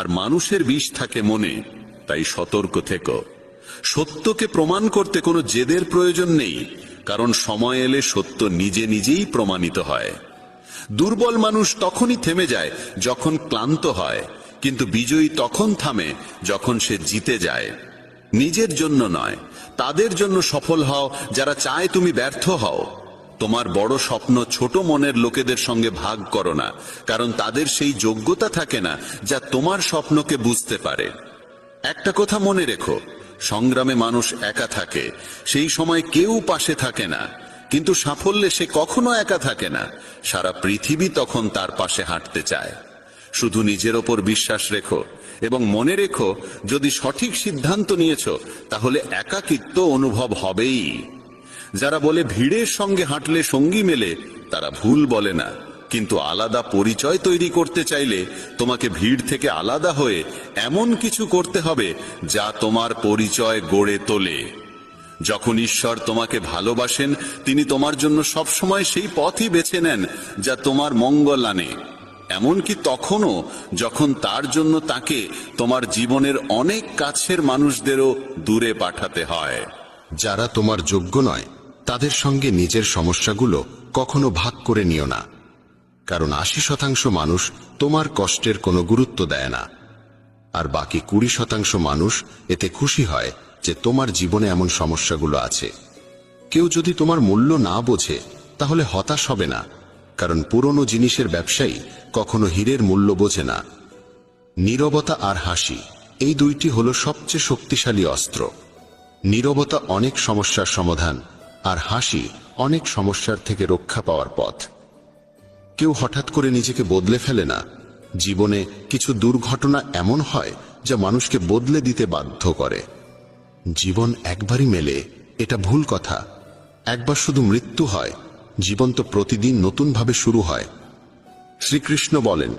আর মানুষের বিষ থাকে মনে, তাই সতর্ক থেকো। সত্যকে প্রমাণ করতে কোনো জেদের প্রয়োজন নেই, কারণ সময় এলে সত্য নিজে নিজেই প্রমাণিত হয়। দুর্বল মানুষ তখনই থেমে যায় যখন ক্লান্ত হয়, কিন্তু বিজয়ী তখন থামে যখন সে জিতে যায়। নিজের জন্য নয়, তাদের জন্য সফল হও যারা চায় তুমি ব্যর্থ হও। তোমার বড় স্বপ্ন ছোট মনের লোকেদের সঙ্গে ভাগ করো না, কারণ তাদের সেই যোগ্যতা থাকে না যা তোমার স্বপ্নকে বুঝতে পারে। একটা কথা মনে রেখো, সংগ্রামে মানুষ একা থাকে, সেই সময় কেউ পাশে থাকে না, কিন্তু সাফল্যে সে কখনো একা থাকে না, সারা পৃথিবী তখন তার পাশে হাঁটতে চায়। শুধু নিজের ওপর বিশ্বাস রেখো এবং মনে রেখো, যদি সঠিক সিদ্ধান্ত নিয়েছো তাহলে একাকিত্ব অনুভব হবেই। যারা বলে ভিড়ের সঙ্গে হাঁটলে সঙ্গী মেলে, তারা ভুল বলে না, কিন্তু আলাদা পরিচয় তৈরি করতে চাইলে তোমাকে ভিড় থেকে আলাদা হয়ে এমন কিছু করতে হবে যা তোমার পরিচয় গড়ে তোলে। যখন ঈশ্বর তোমাকে ভালোবাসেন, তিনি তোমার জন্য সবসময় সেই পথই বেছে নেন যা তোমার মঙ্গল আনে, এমনকি তখনও যখন তার জন্য তাকে তোমার জীবনের অনেক কাছের মানুষদেরও দূরে পাঠাতে হয়। যারা তোমার যোগ্য নয় তাদের সঙ্গে নিজের সমস্যাগুলো কখনো ভাগ করে নিও না, কারণ 80% মানুষ তোমার কষ্টের কোনো গুরুত্ব দেয় না, আর বাকি 20% মানুষ এতে খুশি হয় যে তোমার জীবনে এমন সমস্যাগুলো আছে। কেউ যদি তোমার মূল্য না বোঝে তাহলে হতাশ হবে না, কারণ পুরনো জিনিসের ব্যবসায়ী কখনো হীরের মূল্য বোঝে না। নীরবতা আর হাসি, এই দুইটি হলো সবচেয়ে শক্তিশালী অস্ত্র। নীরবতা অনেক সমস্যার সমাধান, আর হাসি অনেক সমস্যার থেকে রক্ষা পাওয়ার পথ। কেউ হঠাৎ করে নিজেকে বদলে ফেলে না। জীবনে কিছু দুর্ঘটনা এমন হয় যা মানুষকে বদলে দিতে বাধ্য করে। জীবন একবারই মেলে, এটা ভুল কথা। একবার শুধু মৃত্যু হয়, জীবন তো প্রতিদিন নতুনভাবে শুরু হয়। শ্রীকৃষ্ণ বলেন,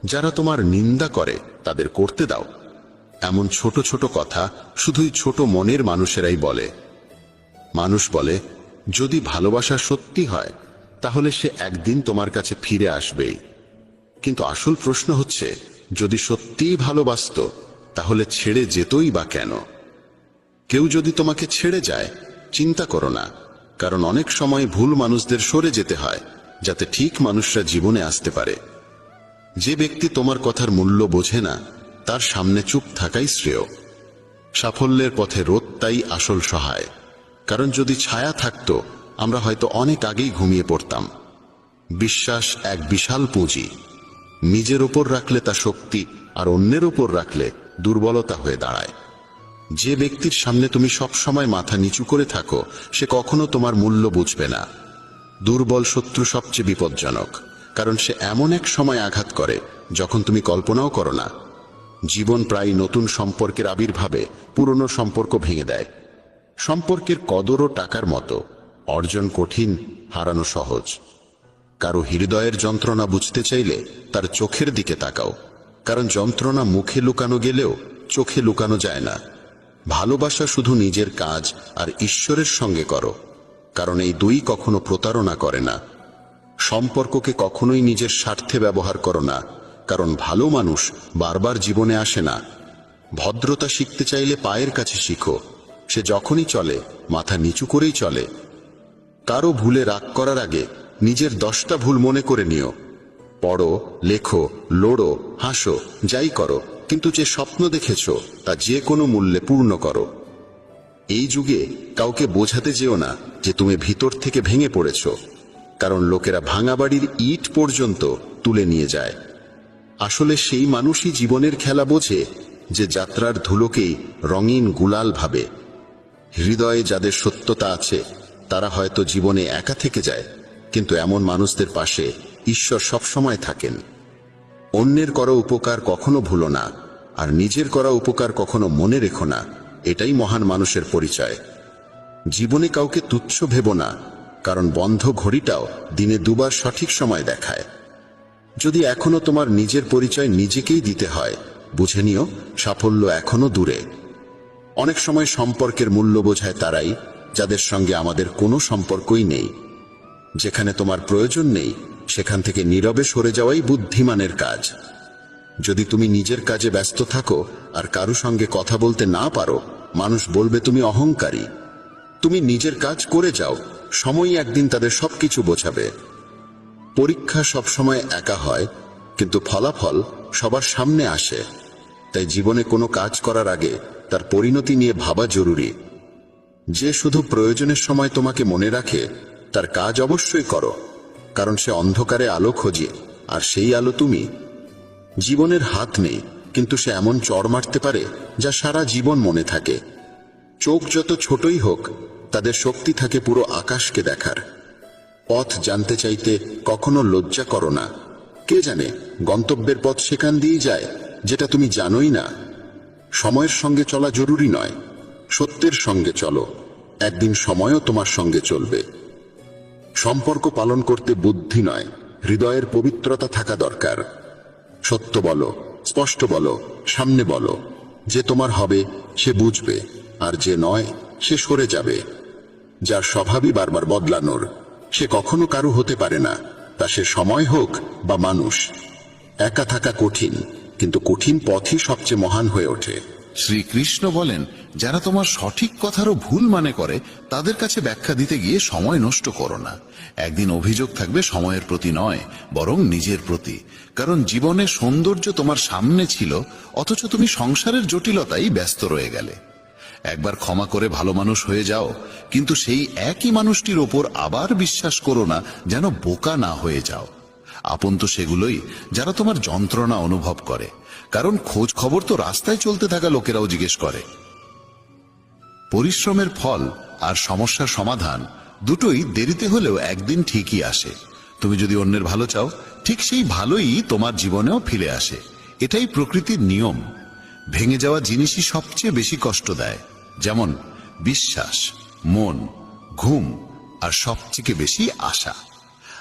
যারা তোমার নিন্দা করে তাদের করতে দাও। এমন ছোট ছোট কথা শুধুই ছোট মনের মানুষেরাই বলে। মানুষ বলে, যদি ভালোবাসা সত্যি হয় তাহলে সে একদিন তোমার কাছে ফিরে আসবেই। কিন্তু আসল প্রশ্ন হচ্ছে, যদি সত্যিই ভালোবাসতো তাহলে ছেড়ে যেতই বা কেন? কেউ যদি তোমাকে ছেড়ে যায়, চিন্তা করো না, কারণ অনেক সময় ভুল মানুষদের সরে যেতে হয় যাতে ঠিক মানুষরা জীবনে আসতে পারে। যে ব্যক্তি তোমার কথার মূল্য বোঝে না, তার সামনে চুপ থাকাই শ্রেয়। সাফল্যের পথে রোদ তাই আসল সহায়, কারণ যদি ছায়া থাকতো আমরা হয়তো অনেক আগেই ঘুমিয়ে পড়তাম। বিশ্বাস এক বিশাল পুঁজি, নিজের ওপর রাখলে তা শক্তি, আর অন্যের ওপর রাখলে দুর্বলতা হয়ে দাঁড়ায়। যে ব্যক্তির সামনে তুমি সব সময় মাথা নিচু করে থাকো, সে কখনো তোমার মূল্য বুঝবে না। দুর্বল শত্রু সবচেয়ে বিপজ্জনক, কারণ সে এমন এক সময় আঘাত করে যখন তুমি কল্পনাও করো না। জীবন প্রায় নতুন সম্পর্কের আবির্ভাবে পুরনো সম্পর্ক ভেঙে দেয়। সম্পর্কের কদরও টাকার মতো, অর্জন কঠিন, হারানো সহজ। কারো হৃদয়ের যন্ত্রণা বুঝতে চাইলে তার চোখের দিকে তাকাও, কারণ যন্ত্রণা মুখে লুকানো গেলেও চোখে লুকানো যায় না। ভালোবাসা শুধু নিজের কাজ আর ঈশ্বরের সঙ্গে করো, কারণ এই দুই কখনো প্রতারণা করে না। সম্পর্ককে কখনোই নিজের স্বার্থে ব্যবহার করো না, কারণ ভালো মানুষ বারবার জীবনে আসে না। ভদ্রতা শিখতে চাইলে পায়ের কাছে শিখো, সে যখনই চলে মাথা নিচু করেই চলে। কারো ভুলে রাগ করার আগে নিজের 10টা ভুল মনে করে নিও। পড়ো, লেখো, লড়ো, হাসো, যাই করো, কিন্তু যে স্বপ্ন দেখেছ তা যে কোনো মূল্যে পূর্ণ করো। এই যুগে কাউকে বোঝাতে যেও না যে তুমি ভিতর থেকে ভেঙে পড়েছ, কারণ লোকেরা ভাঙা বাড়ির ইট পর্যন্ত তুলে নিয়ে যায়। আসলে সেই মানুষই জীবনের খেলা বোঝে যে যাত্রার ধুলোকেই রঙিন গুলাল ভাবে। হৃদয়ে যাদের সত্যতা আছে তারা হয়তো জীবনে একা থেকে যায়, কিন্তু এমন মানুষদের পাশে ঈশ্বর সবসময় থাকেন। অন্যের করা উপকার কখনো ভুলো না, আর নিজের করা উপকার কখনো মনে রেখো না। এটাই মহান মানুষের পরিচয়। জীবনে কাউকে তুচ্ছ ভেবো না, কারণ বন্ধ ঘড়িটাও দিনে দুবার সঠিক সময় দেখায়। যদি এখনো তোমার নিজের পরিচয় নিজেকেই দিতে হয়, বুঝে নিও সাফল্য এখনো দূরে। অনেক সময় সম্পর্কের মূল্য বোঝায় তারাই যাদের সঙ্গে আমাদের কোনো সম্পর্কই নেই। যেখানে তোমার প্রয়োজন নেই সেখান থেকে নীরবে সরে যাওয়াই বুদ্ধিমানের কাজ। যদি তুমি নিজের কাজে ব্যস্ত থাকো আর কারো সঙ্গে কথা বলতে না পারো, মানুষ বলবে তুমি অহংকারী। তুমি নিজের কাজ করে যাও, সময়ই একদিন তাদের সবকিছু বোঝাবে। পরীক্ষা সবসময় একা হয়, কিন্তু ফলাফল সবার সামনে আসে। তাই জীবনে কোনো কাজ করার আগে তার পরিণতি নিয়ে ভাবা জরুরি। যে শুধু প্রয়োজনের সময় তোমাকে মনে রাখে, তার কাজ অবশ্যই করো, কারণ সে অন্ধকারে আলো খোঁজে, আর সেই আলো তুমি। জীবনের হাত নেই, কিন্তু সে এমন চড় মারতে পারে যা সারা জীবন মনে থাকে। চোখ যত ছোটই হোক, তাদের শক্তি থাকে পুরো আকাশকে দেখার। পথ জানতে চাইতে কখনো লজ্জা করো না। কে জানে গন্তব্যের পথ সেখান দিয়েই যায় যেটা তুমি জানোই না। সময়ের সঙ্গে চলা জরুরি নয়, সত্যের সঙ্গে চলো, একদিন সময়ও তোমার সঙ্গে চলবে। সম্পর্ক পালন করতে বুদ্ধি নয়, হৃদয়ের পবিত্রতা থাকা দরকার। সত্য বলো, স্পষ্ট বলো, সামনে বলো। যে তোমার হবে সে বুঝবে, আর যে নয় সে সরে যাবে। যার স্বভাবই বারবার বদলানোর, সে কখনো কারো হতে পারে না, তা সে সময় হোক বা মানুষ। একা থাকা কঠিন, কিন্তু কঠিন পথই সবচেয়ে মহান হয়ে ওঠে। শ্রীকৃষ্ণ বলেন, যারা তোমার সঠিক কথারও ভুল মানে করে, তাদের কাছে ব্যাখ্যা দিতে গিয়ে সময় নষ্ট করো না। একদিন অভিযোগ থাকবে সময়ের প্রতি নয়, বরং নিজের প্রতি। কারণ জীবনের সৌন্দর্য তোমার সামনে ছিল, অথচ তুমি সংসারের জটিলতাই ব্যস্ত রয়ে গেলে। একবার ক্ষমা করে ভালো মানুষ হয়ে যাও, কিন্তু সেই একই মানুষটির ওপর আবার বিশ্বাস করো না, যেন বোকা না হয়ে যাও। আপন তো সেগুলোই যারা তোমার যন্ত্রণা অনুভব করে, কারণ খোঁজ খবর তো রাস্তায় চলতে থাকা লোকেরাও জিজ্ঞেস করে। পরিশ্রমের ফল আর সমস্যার সমাধান দুটোই দেরিতে হলেও একদিন ঠিকই আসে। তুমি যদি অন্যের ভালো চাও, ঠিক সেই ভালোই তোমার জীবনেও ফিরে আসে। এটাই প্রকৃতির নিয়ম। ভেঙে যাওয়া জিনিসই সবচেয়ে বেশি কষ্ট দেয়, যেমন বিশ্বাস, মন, ঘুম, আর সবচেয়ে বেশি আশা।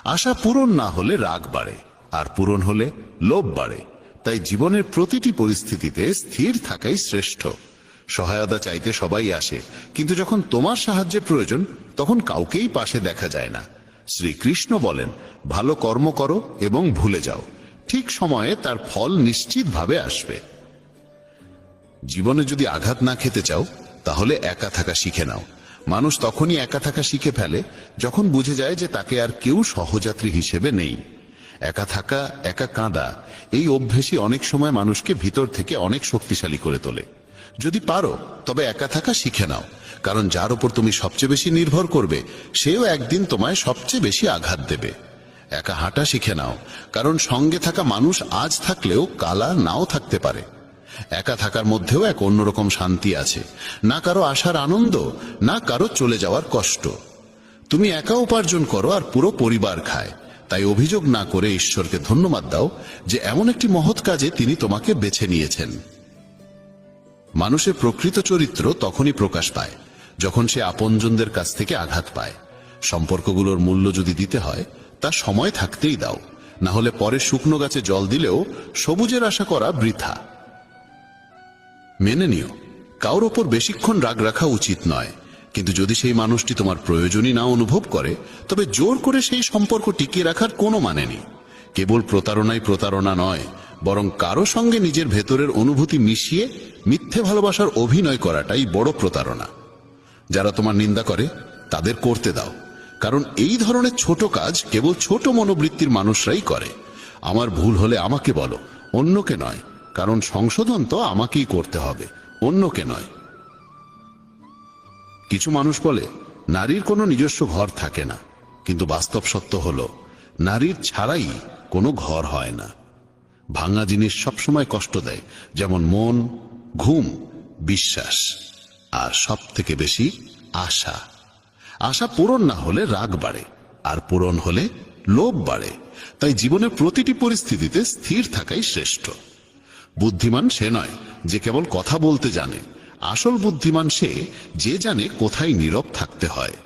আশা পূরণ না হলে রাগ বাড়ে, আর পূরণ হলে লোভ বাড়ে। তাই জীবনের প্রতিটি পরিস্থিতিতে স্থির থাকাই শ্রেষ্ঠ। সহায়তা চাইতে সবাই আসে, কিন্তু যখন তোমার সাহায্যের প্রয়োজন, তখন কাউকেই পাশে দেখা যায় না। শ্রীকৃষ্ণ বলেন, ভালো কর্ম করো এবং ভুলে যাও, ঠিক সময়ে তার ফল নিশ্চিতভাবে আসবে। জীবনে যদি আঘাত না খেতে চাও, তাহলে একা থাকা শিখে নাও। মানুষ তখনই একা থাকা শিখে ফেলে যখন বুঝে যায় যে তাকে আর কেউ সহযাত্রী হিসেবে নেই। একা থাকা, একা কাঁদা, এই অভ্যেসই অনেক সময় মানুষকে ভিতর থেকে অনেক শক্তিশালী করে তোলে। যদি পারো তবে একা থাকা শিখে নাও, কারণ যার উপর তুমি সবচেয়ে বেশি নির্ভর করবে, সেও একদিন তোমায় সবচেয়ে বেশি আঘাত দেবে। একা হাঁটা শিখে নাও, কারণ সঙ্গে থাকা মানুষ আজ থাকলেও কালা নাও থাকতে পারে। একা থাকার মধ্যেও এক অন্যরকম শান্তি আছে, না কারো আসার আনন্দ, না কারো চলে যাওয়ার কষ্ট। তুমি একা উপার্জন করো আর পুরো পরিবার খায়, তাই অভিযোগ না করে ঈশ্বরকে ধন্যবাদ দাও যে এমন একটি মহৎ কাজে তিনি তোমাকে বেছে নিয়েছেন। মানুষের প্রকৃত চরিত্র তখনই প্রকাশ পায় যখন সে আপনজনদের কাছ থেকে আঘাত পায়। সম্পর্কগুলোর মূল্য যদি দিতে হয়, তা সময় থাকতেই দাও, না হলে পরে শুকনো গাছে জল দিলেও সবুজের আশা করা বৃথা। মেনে নিও, কারোর ওপর বেশিক্ষণ রাগ রাখা উচিত নয়, কিন্তু যদি সেই মানুষটি তোমার প্রয়োজনই না অনুভব করে, তবে জোর করে সেই সম্পর্ক টিকিয়ে রাখার কোনো মানে নেই। কেবল প্রতারণাই প্রতারণা নয়, বরং কারো সঙ্গে নিজের ভেতরের অনুভূতি মিশিয়ে মিথ্যে ভালোবাসার অভিনয় করাটাই বড় প্রতারণা। যারা তোমার নিন্দা করে তাদের করতে দাও, কারণ এই ধরনের ছোট কাজ কেবল ছোট মনোবৃত্তির মানুষরাই করে। আমার ভুল হলে আমাকে বলো, অন্যকে নয়, কারণ সংশোধন তো আমাকেই করতে হবে, অন্যকে নয়। কিছু মানুষ বলে নারীর কোনো নিজস্ব ঘর থাকে না, কিন্তু বাস্তব সত্য হলো নারীর ছাড়াই কোনো ঘর হয় না। ভাঙা জিনিস সবসময় কষ্ট দেয়, যেমন মন, ঘুম, বিশ্বাস, আর সব থেকে বেশি আশা। আশা পূরণ না হলে রাগ বাড়ে, আর পূরণ হলে লোভ বাড়ে। তাই জীবনের প্রতিটি পরিস্থিতিতে স্থির থাকাই শ্রেষ্ঠ। বুদ্ধিমান সে নয় যে কেবল কথা বলতে জানে, আসল বুদ্ধিমান সে যে জানে কোথায় নীরব থাকতে হয়।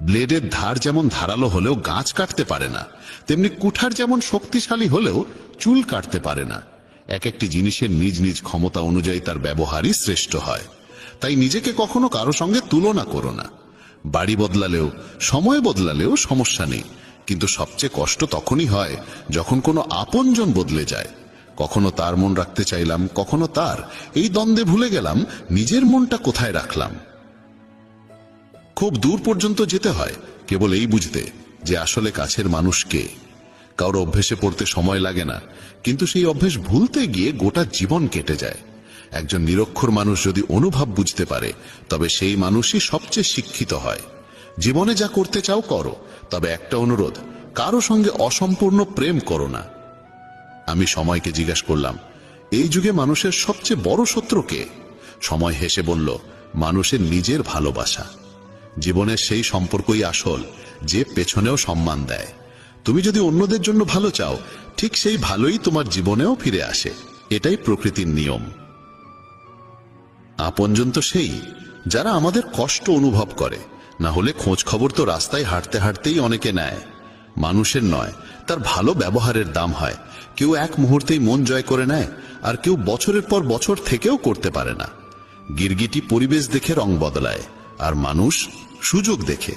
ব্লেডের ধার যেমন ধারালো হলেও গাছ কাটতে পারে না, তেমনি কুঠার যেমন শক্তিশালী হলেও চুল কাটতে পারে না। এক একটি জিনিসের নিজ নিজ ক্ষমতা অনুযায়ী তার ব্যবহারই শ্রেষ্ঠ হয়। তাই নিজেকে কখনো কারো সঙ্গে তুলনা করো না। বাড়ি বদলালেও, সময় বদলালেও সমস্যা নেই, কিন্তু সবচেয়ে কষ্ট তখনই হয় যখন কোনো আপনজন বদলে যায়। কখনো তার মন রাখতে চাইলাম, কখনো তার। এই দ্বন্দ্বে ভুলে গেলাম নিজের মনটা কোথায় রাখলাম। খুব দূর পর্যন্ত যেতে হয় কেবল এই বুঝতে যে আসলে কাছের মানুষ কে। কারো অভ্যেসে পড়তে সময় লাগে না, কিন্তু সেই অভ্যেস ভুলতে গিয়ে গোটা জীবন কেটে যায়। একজন নিরক্ষর মানুষ যদি অনুভব বুঝতে পারে, তবে সেই মানুষই সবচেয়ে শিক্ষিত হয়। জীবনে যা করতে চাও করো, তবে একটা অনুরোধ, কারো সঙ্গে অসম্পূর্ণ প্রেম করো না। আমি সময়কে জিজ্ঞেস করলাম, এই যুগে মানুষের সবচেয়ে বড় শত্রু কে? সময় হেসে বলল, মানুষের নিজের ভালোবাসা। জীবনের সেই সম্পর্কই আসল, যে পেছনেও সম্মান দেয়। তুমি যদি অন্যদের জন্য ভালো চাও, ঠিক সেই ভালোই তোমার জীবনেও ফিরে আসে। এটাই প্রকৃতির নিয়ম। আপনজন তো সেই যারা আমাদের কষ্ট অনুভব করে, না হলে খোঁজ খবর তো রাস্তায় হাঁটতে হাঁটতেই অনেকে নেয়। মানুষের নয়, তার ভালো ব্যবহারের দাম হয়। কেউ এক মুহূর্তেই মন জয় করে নেয়, আর কেউ বছরের পর বছর থেকেও করতে পারে না। গিরগিটি পরিবেশ দেখে রং বদলায়, আর মানুষ সুযোগ দেখে।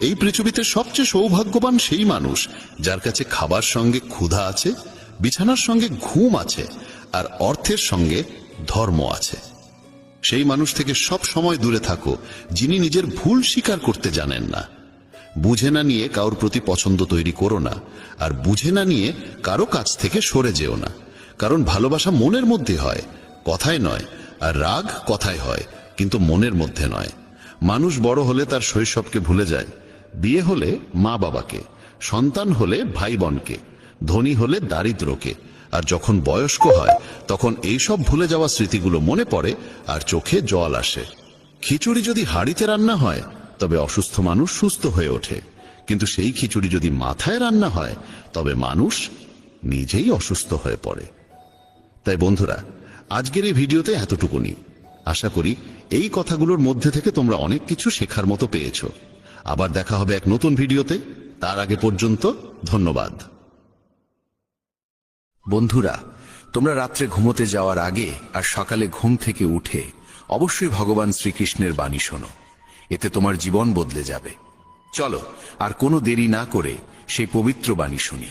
এই পৃথিবীতে সবচেয়ে সৌভাগ্যবান সেই মানুষ যার কাছে খাবার সঙ্গে ক্ষুধা আছে, বিছানার সঙ্গে ঘুম আছে, আর অর্থের সঙ্গে ধর্ম আছে। সেই মানুষ থেকে সব সময় দূরে থাকো যিনি নিজের ভুল স্বীকার করতে জানেন না। বুঝে না নিয়ে কারোর প্রতি পছন্দ তৈরি করো না, আর বুঝে না নিয়ে কারো কাছ থেকে সরে যেও না। কারণ ভালোবাসা মনের মধ্যে হয়, কথায় নয়। আর রাগ কথায় হয়, কিন্তু মনের মধ্যে নয়। মানুষ বড় হলে তার শৈশবকে ভুলে যায়, বিয়ে হলে মা বাবাকে, সন্তান হলে ভাই বোনকে, ধনী হলে দারিদ্রকে। আর যখন বয়স্ক হয়, তখন এইসব ভুলে যাওয়া স্মৃতিগুলো মনে পড়ে আর চোখে জল আসে। খিচুড়ি যদি হাঁড়িতে রান্না হয়, তবে অসুস্থ মানুষ সুস্থ হয়ে ওঠে। কিন্তু সেই খিচুড়ি যদি মাথায় রান্না হয়, তবে মানুষ নিজেই অসুস্থ হয়ে পড়ে। তাই বন্ধুরা, আজকের এই ভিডিওতে এতটুকুনি। আশা করি এই কথাগুলোর মধ্যে থেকে তোমরা অনেক কিছু শেখার মতো পেয়েছো। আবার দেখা হবে এক নতুন ভিডিওতে। তার আগে পর্যন্ত ধন্যবাদ। বন্ধুরা, তোমরা রাত্রে ঘুমোতে যাওয়ার আগে আর সকালে ঘুম থেকে উঠে অবশ্যই ভগবান শ্রীকৃষ্ণের বাণী শোনো। এতে তোমার জীবন বদলে যাবে। চলো আর কোনো দেরি না করে সেই পবিত্র বাণী শুনি।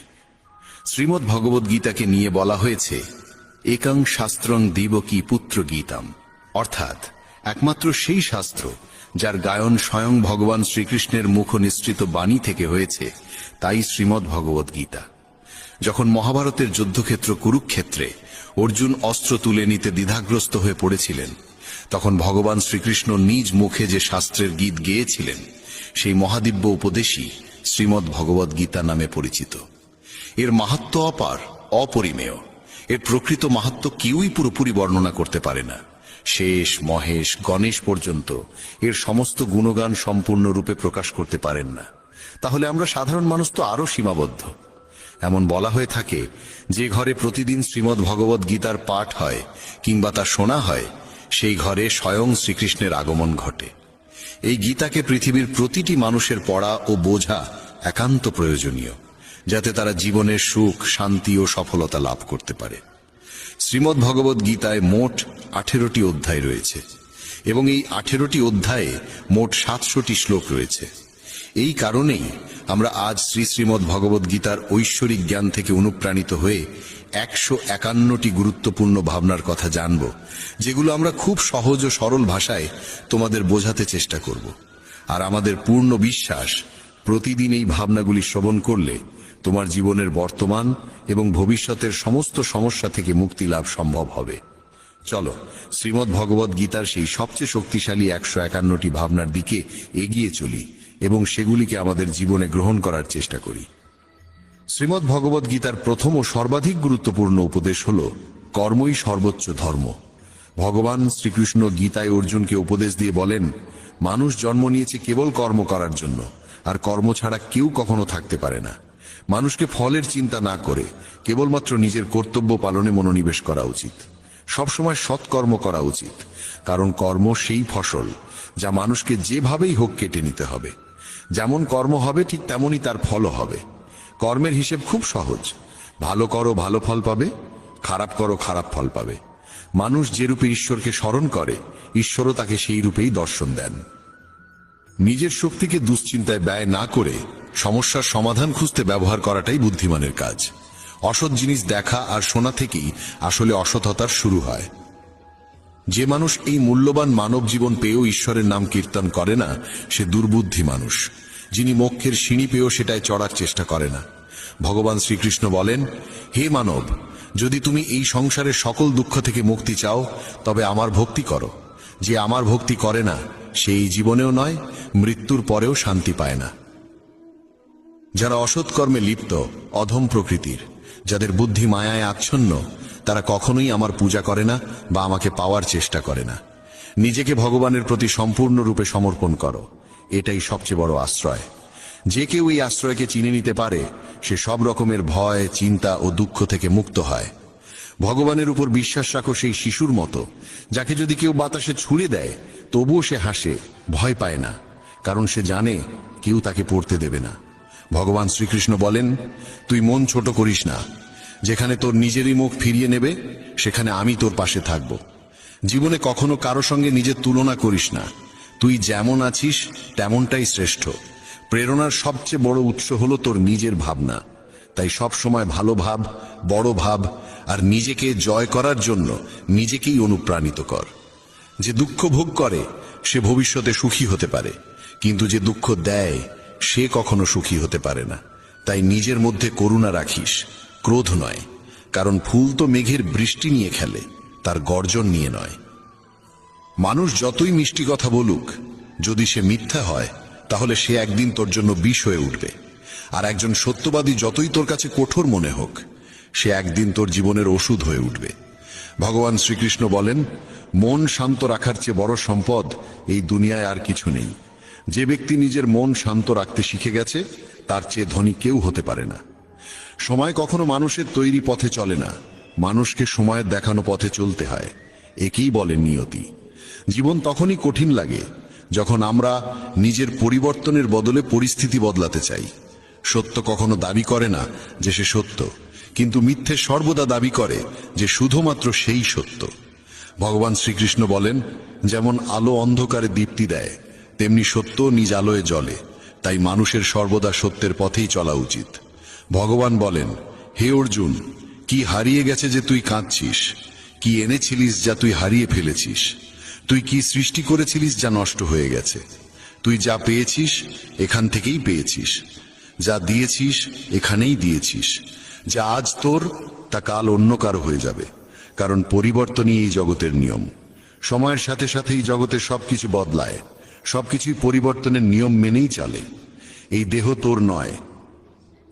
শ্রীমদ্ ভগবদ গীতাকে নিয়ে বলা হয়েছে, একং শাস্ত্রং দিবকী পুত্র গীতাম, অর্থাৎ একমাত্র সেই শাস্ত্র যার গায়ন স্বয়ং ভগবান শ্রীকৃষ্ণের মুখ নিঃসৃত বাণী থেকে হয়েছে, তাই শ্রীমদ্ ভগবদ গীতা। যখন মহাভারতের যুদ্ধক্ষেত্র কুরুক্ষেত্রে অর্জুন অস্ত্র তুলে নিতে দ্বিধাগ্রস্ত হয়ে পড়েছিলেন, তখন ভগবান শ্রীকৃষ্ণ নিজ মুখে যে শাস্ত্রের গীত গেয়েছিলেন, সেই মহাদিব্য উপদেশই শ্রীমদ্ ভগবদ গীতা নামে পরিচিত। এর মাহাত্ম্য অপার, অপরিমেয়। এর প্রকৃত মাহাত্ম্য কেউই পুরোপুরি বর্ণনা করতে পারে না। শেষ, মহেশ, গণেশ পর্যন্ত এর সমস্ত গুণগান সম্পূর্ণরূপে প্রকাশ করতে পারেন না। তাহলে আমরা সাধারণ মানুষ তো আরো সীমাবদ্ধ। এমন বলা হয়ে থাকে, যে ঘরে প্রতিদিন শ্রীমদ্ ভগবদ গীতার পাঠ হয় কিংবা তা শোনা হয়, সেই ঘরে স্বয়ং শ্রীকৃষ্ণের আগমন ঘটে। এই গীতাকে পৃথিবীর প্রতিটি মানুষের পড়া ও বোঝা একান্ত প্রয়োজনীয়, যাতে তারা জীবনের সুখ, শান্তি ও সফলতা লাভ করতে পারে। শ্রীমদ্ ভগবদ গীতায় মোট 18টি অধ্যায় রয়েছে, এবং এই 18টি অধ্যায়ে মোট 700টি শ্লোক রয়েছে। এই কারণেই আমরা আজ শ্রীমদ্ ভগবদ গীতার ঐশ্বরিক জ্ঞান থেকে অনুপ্রাণিত হয়ে 151টি গুরুত্বপূর্ণ ভাবনার কথা জানব, যেগুলো আমরা খুব সহজ ও সরল ভাষায় তোমাদের বোঝাতে চেষ্টা করব। আর আমাদের পূর্ণ বিশ্বাস, প্রতিদিন এই ভাবনাগুলি শ্রবণ করলে তোমার জীবনের বর্তমান এবং ভবিষ্যতের সমস্ত সমস্যা থেকে মুক্তি লাভ সম্ভব হবে। চলো শ্রীমদ্ ভগবদ গীতার সেই সবচেয়ে শক্তিশালী 151টি ভাবনার দিকে এগিয়ে চলি এবং সেগুলিকে আমাদের জীবনে গ্রহণ করার চেষ্টা করি। শ্রীমদ্ ভগবদ গীতার প্রথম ও সর্বাধিক গুরুত্বপূর্ণ উপদেশ হল, কর্মই সর্বোচ্চ ধর্ম। ভগবান শ্রীকৃষ্ণ গীতায় অর্জুনকে উপদেশ দিয়ে বলেন, মানুষ জন্ম নিয়েছে কেবল কর্ম করার জন্য, আর কর্ম ছাড়া কেউ কখনো থাকতে পারে না। মানুষকে ফলের চিন্তা না করে কেবলমাত্র নিজের কর্তব্য পালনে মনোনিবেশ করা উচিত। সবসময় সৎকর্ম করা উচিত, কারণ কর্ম সেই ফসল যা মানুষকে যেভাবেই হোক কেটে নিতে হবে। যেমন কর্ম হবে ঠিক তেমনই তার ফলও হবে। কর্মের হিসেব খুব সহজ, ভালো করো ভালো ফল পাবে, খারাপ করো খারাপ ফল পাবে। মানুষ যে রূপে ঈশ্বরকে স্মরণ করে, ঈশ্বরও তাকে সেই রূপেই দর্শন দেন। নিজের শক্তিকে দুশ্চিন্তায় ব্যয় না করে সমস্যার সমাধান খুঁজতে ব্যবহার করাটাই বুদ্ধিমানের কাজ। অসৎ জিনিস দেখা আর শোনা থেকেই আসলে অসৎতার শুরু হয়। যে মানুষ এই মূল্যবান মানব জীবন পেয়েও ঈশ্বরের নাম কীর্তন করে না, সে দুর্বুদ্ধি মানুষ, যিনি মোক্ষের সিঁড়ি পেয়েও সেটায় চড়ার চেষ্টা করে না। ভগবান শ্রীকৃষ্ণ বলেন, হে মানব, যদি তুমি এই সংসারের সকল দুঃখ থেকে মুক্তি চাও তবে আমার ভক্তি করো। যে আমার ভক্তি করে না সে এই জীবনেও নয়, মৃত্যুর পরেও শান্তি পায় না। যারা অসৎ কর্মে লিপ্ত, অধম প্রকৃতির, যাদের বুদ্ধি মায়ায় আচ্ছন্ন, তারা কখনোই আমার পূজা করে না বা আমাকে পাওয়ার চেষ্টা করে না। নিজেকে ভগবানের প্রতি সম্পূর্ণরূপে সমর্পণ করো, এটাই সবচেয়ে বড় আশ্রয়। যে কেউ এই আশ্রয়কে চিনে নিতে পারে, সে সব রকমের ভয়, চিন্তা ও দুঃখ থেকে মুক্ত হয়। ভগবানের উপর বিশ্বাস রাখো সেই শিশুর মতো, যাকে যদি কেউ বাতাসে ছুঁড়ে দেয় তবুও সে হাসে, ভয় পায় না, কারণ সে জানে কেউ তাকে পড়তে দেবে না। ভগবান শ্রীকৃষ্ণ বলেন, তুই মন ছোট করিস না। যেখানে তোর নিজেরই মুখ ফিরিয়ে নেবে সেখানে আমি তোর পাশে থাকব। জীবনে কখনো কারো সঙ্গে নিজের তুলনা করিস না। তুই যেমন আছিস তেমনটাই শ্রেষ্ঠ। প্রেরণার সবচেয়ে বড় উৎস হলো তোর নিজের ভাবনা। তাই সব সময় ভালো ভাব, বড় ভাব, আর নিজেকে জয় করার জন্য নিজেকেই অনুপ্রাণিত কর। যে দুঃখ ভোগ করে সে ভবিষ্যতে সুখী হতে পারে, কিন্তু যে দুঃখ দেয় সে কখনো সুখী হতে পারে না। তাই নিজের মধ্যে করুণা রাখিস, ক্রোধ নয়, কারণ ফুল তো মেঘের বৃষ্টি নিয়ে খেলে, তার গর্জন নিয়ে নয়। মানুষ যতই মিষ্টি কথা বলুক, যদি সে মিথ্যা হয় তাহলে সে একদিন তোর জন্য বিষ হয়ে উঠবে। আর একজন সত্যবাদী যতই তোর কাছে কঠোর মনে হোক, সে একদিন তোর জীবনের ওষুধ হয়ে উঠবে। ভগবান শ্রীকৃষ্ণ বলেন, মন শান্ত রাখার চেয়ে বড় সম্পদ এই দুনিয়ায় আর কিছু নেই। যে ব্যক্তি নিজের মন শান্ত রাখতে শিখে গেছে, তার চেয়ে ধনী কেউ হতে পারে না। সময় কখনো মানুষের তৈরি পথে চলে না, মানুষকে সময়ের দেখানো পথে চলতে হয়। একেই বলে নিয়তি। জীবন তখনই কঠিন লাগে যখন আমরা নিজের পরিবর্তনের বদলে পরিস্থিতি বদলাতে চাই। সত্য কখনো দাবি করে না যে সে সত্য, কিন্তু মিথ্যে সর্বদা দাবি করে যে শুধুমাত্র সেই সত্য। ভগবান শ্রীকৃষ্ণ বলেন, যেমন আলো অন্ধকারে দীপ্তি দেয়, তেমনি সত্য নিজ আলোয় জ্বলে। তাই মানুষের সর্বদা সত্যের পথেই চলা উচিত। ভগবান বলেন, হে অর্জুন, কি হারিয়ে গেছে যে তুই কাঁদছিস? কি এনেছিলিস যা তুই হারিয়ে ফেলেছিস? তুই কি সৃষ্টি করেছিলিস যা নষ্ট হয়ে গেছে? তুই যা পেয়েছিস এখান থেকেই পেয়েছিস, যা দিয়েছিস এখানেই দিয়েছিস। যা আজ তোর তা কাল অন্য কারো হয়ে যাবে, কারণ পরিবর্তনই এই জগতের নিয়ম। সময়ের সাথে সাথে এই জগতের সবকিছু বদলায়, সবকিছুই পরিবর্তনের নিয়ম মেনেই চলে। এই দেহ তোর নয়,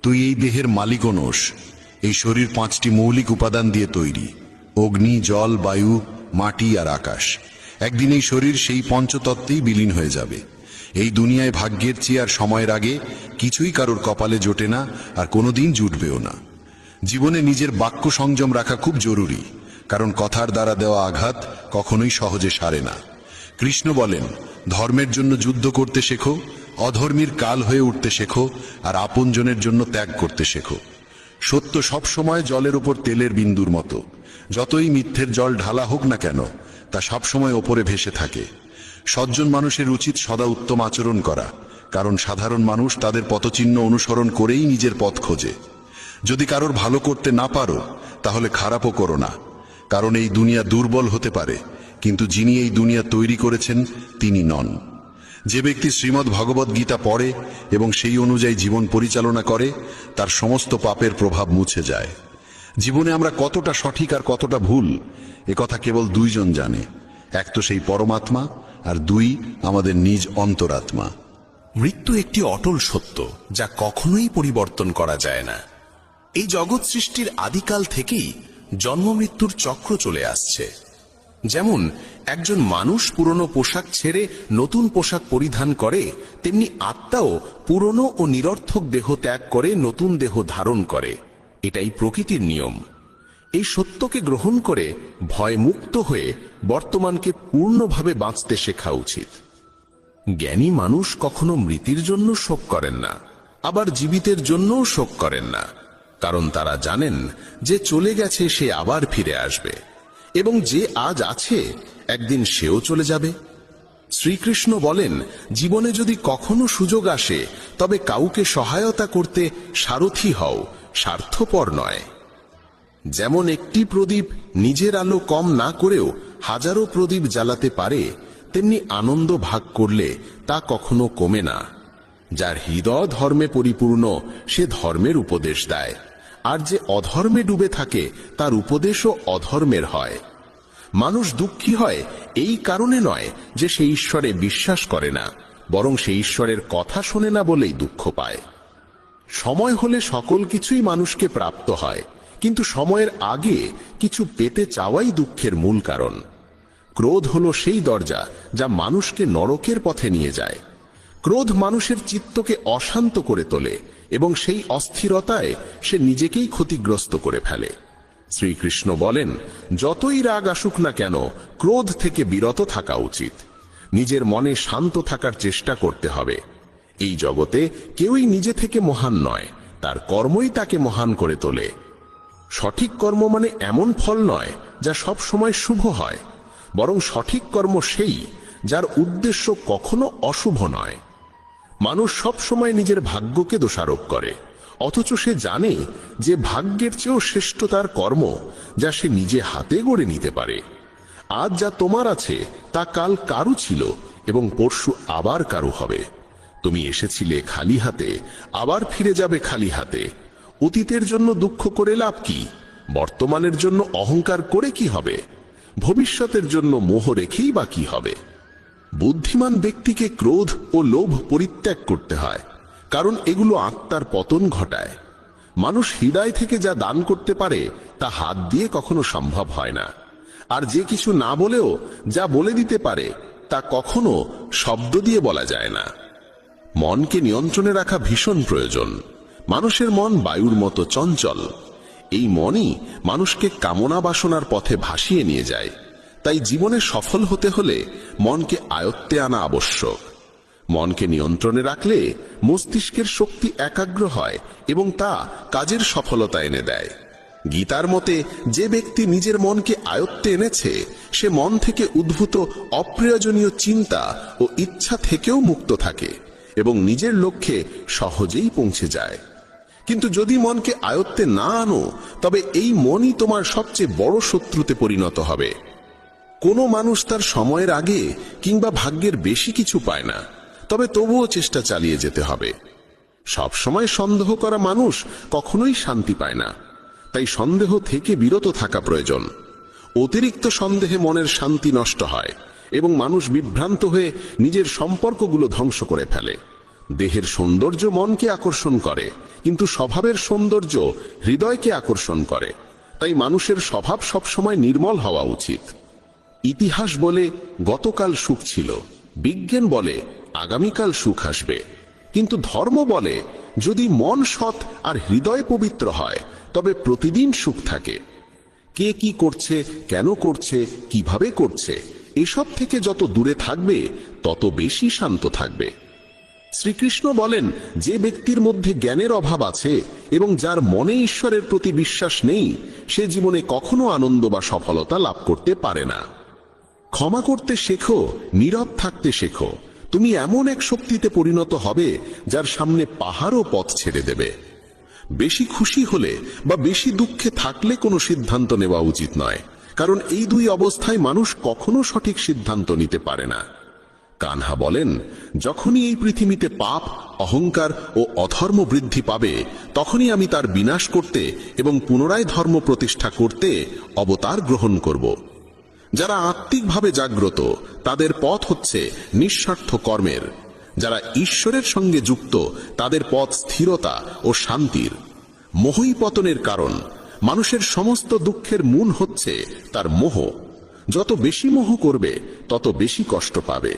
তুই এই দেহের মালিকও নোস। এই শরীর 5টি মৌলিক উপাদান দিয়ে তৈরি: অগ্নি, জল, বায়ু, মাটি আর আকাশ। একদিন এই শরীর সেই পঞ্চতত্ত্বেই বিলীন হয়ে যাবে। এই দুনিয়ায় ভাগ্যের চেয়ে আর সময়ের আগে কিছুই কারোর কপালে জোটে না, আর কোনোদিন জুটবেও না। জীবনে নিজের বাক্য সংযম রাখা খুব জরুরি, কারণ কথার দ্বারা দেওয়া আঘাত কখনোই সহজে সারে না। কৃষ্ণ বলেন, ধর্মের জন্য যুদ্ধ করতে শেখো, অধর্মীর কাল হয়ে উঠতে শেখো, আর আপনজনের জন্য ত্যাগ করতে শেখো। সত্য সব সময় জলের উপর তেলের বিন্দুর মতো। যতই মিথ্যের জল ঢালা হোক না কেন, তা সবসময় ওপরে ভেসে থাকে। সজ্জন মানুষের উচিত সদা উত্তম আচরণ করা, কারণ সাধারণ মানুষ তাদের পথচিহ্ন অনুসরণ করেই নিজের পথ খোঁজে। যদি কারোর ভালো করতে না পারো তাহলে খারাপও করো না, কারণ এই দুনিয়া দুর্বল হতে পারে, কিন্তু যিনি এই দুনিয়া তৈরি করেছেন তিনি নন। যে ব্যক্তি শ্রীমদ্ ভগবদ গীতা পড়ে এবং সেই অনুযায়ী জীবন পরিচালনা করে, তার সমস্ত পাপের প্রভাব মুছে যায়। জীবনে আমরা কতটা সঠিক আর কতটা ভুল, একথা কেবল দুইজন জানে। এক তো সেই পরমাত্মা, আর দুই আমাদের নিজ অন্তরাত্মা। মৃত্যু একটি অটল সত্য, যা কখনোই পরিবর্তন করা যায় না। এই জগৎ সৃষ্টির আদিকাল থেকেই জন্ম মৃত্যুর চক্র চলে আসছে। যেমন একজন মানুষ পুরনো পোশাক ছেড়ে নতুন পোশাক পরিধান করে, তেমনি আত্মাও পুরনো ও নিরর্থক দেহ ত্যাগ করে নতুন দেহ ধারণ করে। এটাই প্রকৃতির নিয়ম। এই সত্যকে গ্রহণ করে ভয়মুক্ত হয়ে বর্তমানকে পূর্ণভাবে বাঁচতে শেখা উচিত। জ্ঞানী মানুষ কখনো মৃতির জন্য শোক করেন না, আবার জীবিতের জন্যও শোক করেন না, কারণ তারা জানেন যে চলে গেছে সে আবার ফিরে আসবে, এবং যে আজ আছে একদিন সেও চলে যাবে। শ্রীকৃষ্ণ বলেন, জীবনে যদি কখনো সুযোগ আসে তবে কাউকে সহায়তা করতে সারথি হও, স্বার্থপর নয়। যেমন একটি প্রদীপ নিজের আলো কম না করেও হাজারো প্রদীপ জ্বালাতে পারে, তেমনি আনন্দ ভাগ করলে তা কখনো কমে না। যার হৃদয় ধর্মে পরিপূর্ণ সে ধর্মের উপদেশ দেয়, আর যে অধর্মে ডুবে থাকে তার উপদেশও অধর্মের হয়। মানুষ দুঃখী হয় এই কারণে নয় যে সে ঈশ্বরে বিশ্বাস করে না, বরং সে ঈশ্বরের কথা শোনে না বলেই দুঃখ পায়। সময় হলে সকল কিছুই মানুষকে প্রাপ্ত হয়, কিন্তু সময়ের আগে কিছু পেতে চাওয়াই দুঃখের মূল কারণ। ক্রোধ হলো সেই দরজা যা মানুষকে নরকের পথে নিয়ে যায়। ক্রোধ মানুষের চিত্তকে অশান্ত করে তোলে এবং সেই অস্থিরতায় সে নিজেকেই ক্ষতিগ্রস্ত করে ফেলে। শ্রীকৃষ্ণ বলেন, যতই রাগ আসুক না কেন ক্রোধ থেকে বিরত থাকা উচিত। নিজের মনে শান্ত থাকার চেষ্টা করতে হবে। এই জগতে কেউই নিজে থেকে মহান নয়, তার কর্মই তাকে মহান করে তোলে। সঠিক কর্ম মানে এমন ফল নয় যা সব সময় শুভ হয়, বরং সঠিক কর্ম সেই যার উদ্দেশ্য কখনো অশুভ নয়। মানুষ সব সময় নিজের ভাগ্যকে দোষারোপ করে, অথচ সে জানে যে ভাগ্যের চেয়েও শ্রেষ্ঠ তার কর্ম, যা সে নিজে হাতে গড়ে নিতে পারে। আজ যা তোমার আছে তা কাল কারু ছিল এবং পরশু আবার কারু হবে। তুমি এসেছিলে খালি হাতে, আবার ফিরে যাবে খালি হাতে। অতীতের জন্য দুঃখ করে লাভ কি? বর্তমানের জন্য অহংকার করে কি হবে? ভবিষ্যতের জন্য মোহ রেখেই বা কি হবে? বুদ্ধিমান ব্যক্তিকে ক্রোধ ও লোভ পরিত্যাগ করতে হয়, কারণ এগুলো আত্মার পতন ঘটায়। মানুষ হৃদয় থেকে যা দান করতে পারে তা হাত দিয়ে কখনো সম্ভব হয় না, আর যে কিছু না বলেও যা বলে দিতে পারে তা কখনো শব্দ দিয়ে বলা যায় না। মনকে নিয়ন্ত্রণে রাখা ভীষণ প্রয়োজন। মানুষের মন বায়ুর মতো চঞ্চল। এই মনই মানুষকে কামনা বাসনার পথে ভাসিয়ে নিয়ে যায়। তাই জীবনে সফল হতে হলে মনকে আয়ত্তে আনা আবশ্যক। মনকে নিয়ন্ত্রণে রাখলে মস্তিষ্কের শক্তি একাগ্র হয় এবং তা কাজের সফলতা এনে দেয়। গীতার মতে যে ব্যক্তি নিজের মনকে আয়ত্তে এনেছে সে মন থেকে উদ্ভূত অপ্রয়োজনীয় চিন্তা ও ইচ্ছা থেকেও মুক্ত থাকে এবং নিজের লক্ষ্যে সহজেই পৌঁছে যায়। কিন্তু যদি মনকে আয়ত্তে না আনো, তবে এই মনই তোমার সবচেয়ে বড় শত্রুতে পরিণত হবে। কোনো মানুষ তার সময়ের আগে কিংবা ভাগ্যের বেশি কিছু পায় না, তবে তবুও চেষ্টা চালিয়ে যেতে হবে। সব সময় সন্দেহ করা মানুষ কখনোই শান্তি পায় না, তাই সন্দেহ থেকে বিরত থাকা প্রয়োজন। অতিরিক্ত সন্দেহে মনের শান্তি নষ্ট হয় এবং মানুষ বিভ্রান্ত হয়ে নিজের সম্পর্কগুলো ধ্বংস করে ফেলে। দেহের সৌন্দর্য মনকে আকর্ষণ করে, কিন্তু স্বভাবের সৌন্দর্য হৃদয়কে আকর্ষণ করে। তাই মানুষের স্বভাব সবসময় নির্মল হওয়া উচিত। ইতিহাস বলে গতকাল সুখ ছিল, বিজ্ঞান বলে আগামীকাল সুখ আসবে, কিন্তু ধর্ম বলে যদি মন সৎ আর হৃদয় পবিত্র হয় তবে প্রতিদিন সুখ থাকে। কে কি করছে, কেন করছে, কিভাবে করছে, এসব থেকে যত দূরে থাকবে তত বেশি শান্ত থাকবে। শ্রীকৃষ্ণ বলেন, যে ব্যক্তির মধ্যে জ্ঞানের অভাব আছে এবং যার মনে ঈশ্বরের প্রতি বিশ্বাস নেই, সে জীবনে কখনো আনন্দ বা সফলতা লাভ করতে পারে না। ক্ষমা করতে শেখো, নীরব থাকতে শেখো। তুমি এমন এক শক্তিতে পরিণত হবে যার সামনে পাহাড়ও পথ ছেড়ে দেবে। বেশি খুশি হলে বা বেশি দুঃখে থাকলে কোনো সিদ্ধান্ত নেওয়া উচিত নয়, কারণ এই দুই অবস্থায় মানুষ কখনো সঠিক সিদ্ধান্ত নিতে পারে না। কানহা বলেন, যখনই এই পৃথিবীতে পাপ, অহংকার ও অধর্ম বৃদ্ধি পাবে, তখনই আমি তার বিনাশ করতে এবং পুনরায় ধর্ম প্রতিষ্ঠা করতে অবতার গ্রহণ করব। যারা আত্মিকভাবে জাগ্রত তাদের পথ হচ্ছে নিঃস্বার্থ কর্মের। যারা ঈশ্বরের সঙ্গে যুক্ত তাদের পথ স্থিরতা ও শান্তির। মোহই পতনের কারণ। মানুষের সমস্ত দুঃখের মূল হচ্ছে তার মোহ। যত বেশি মোহ করবে তত বেশি কষ্ট পাবে।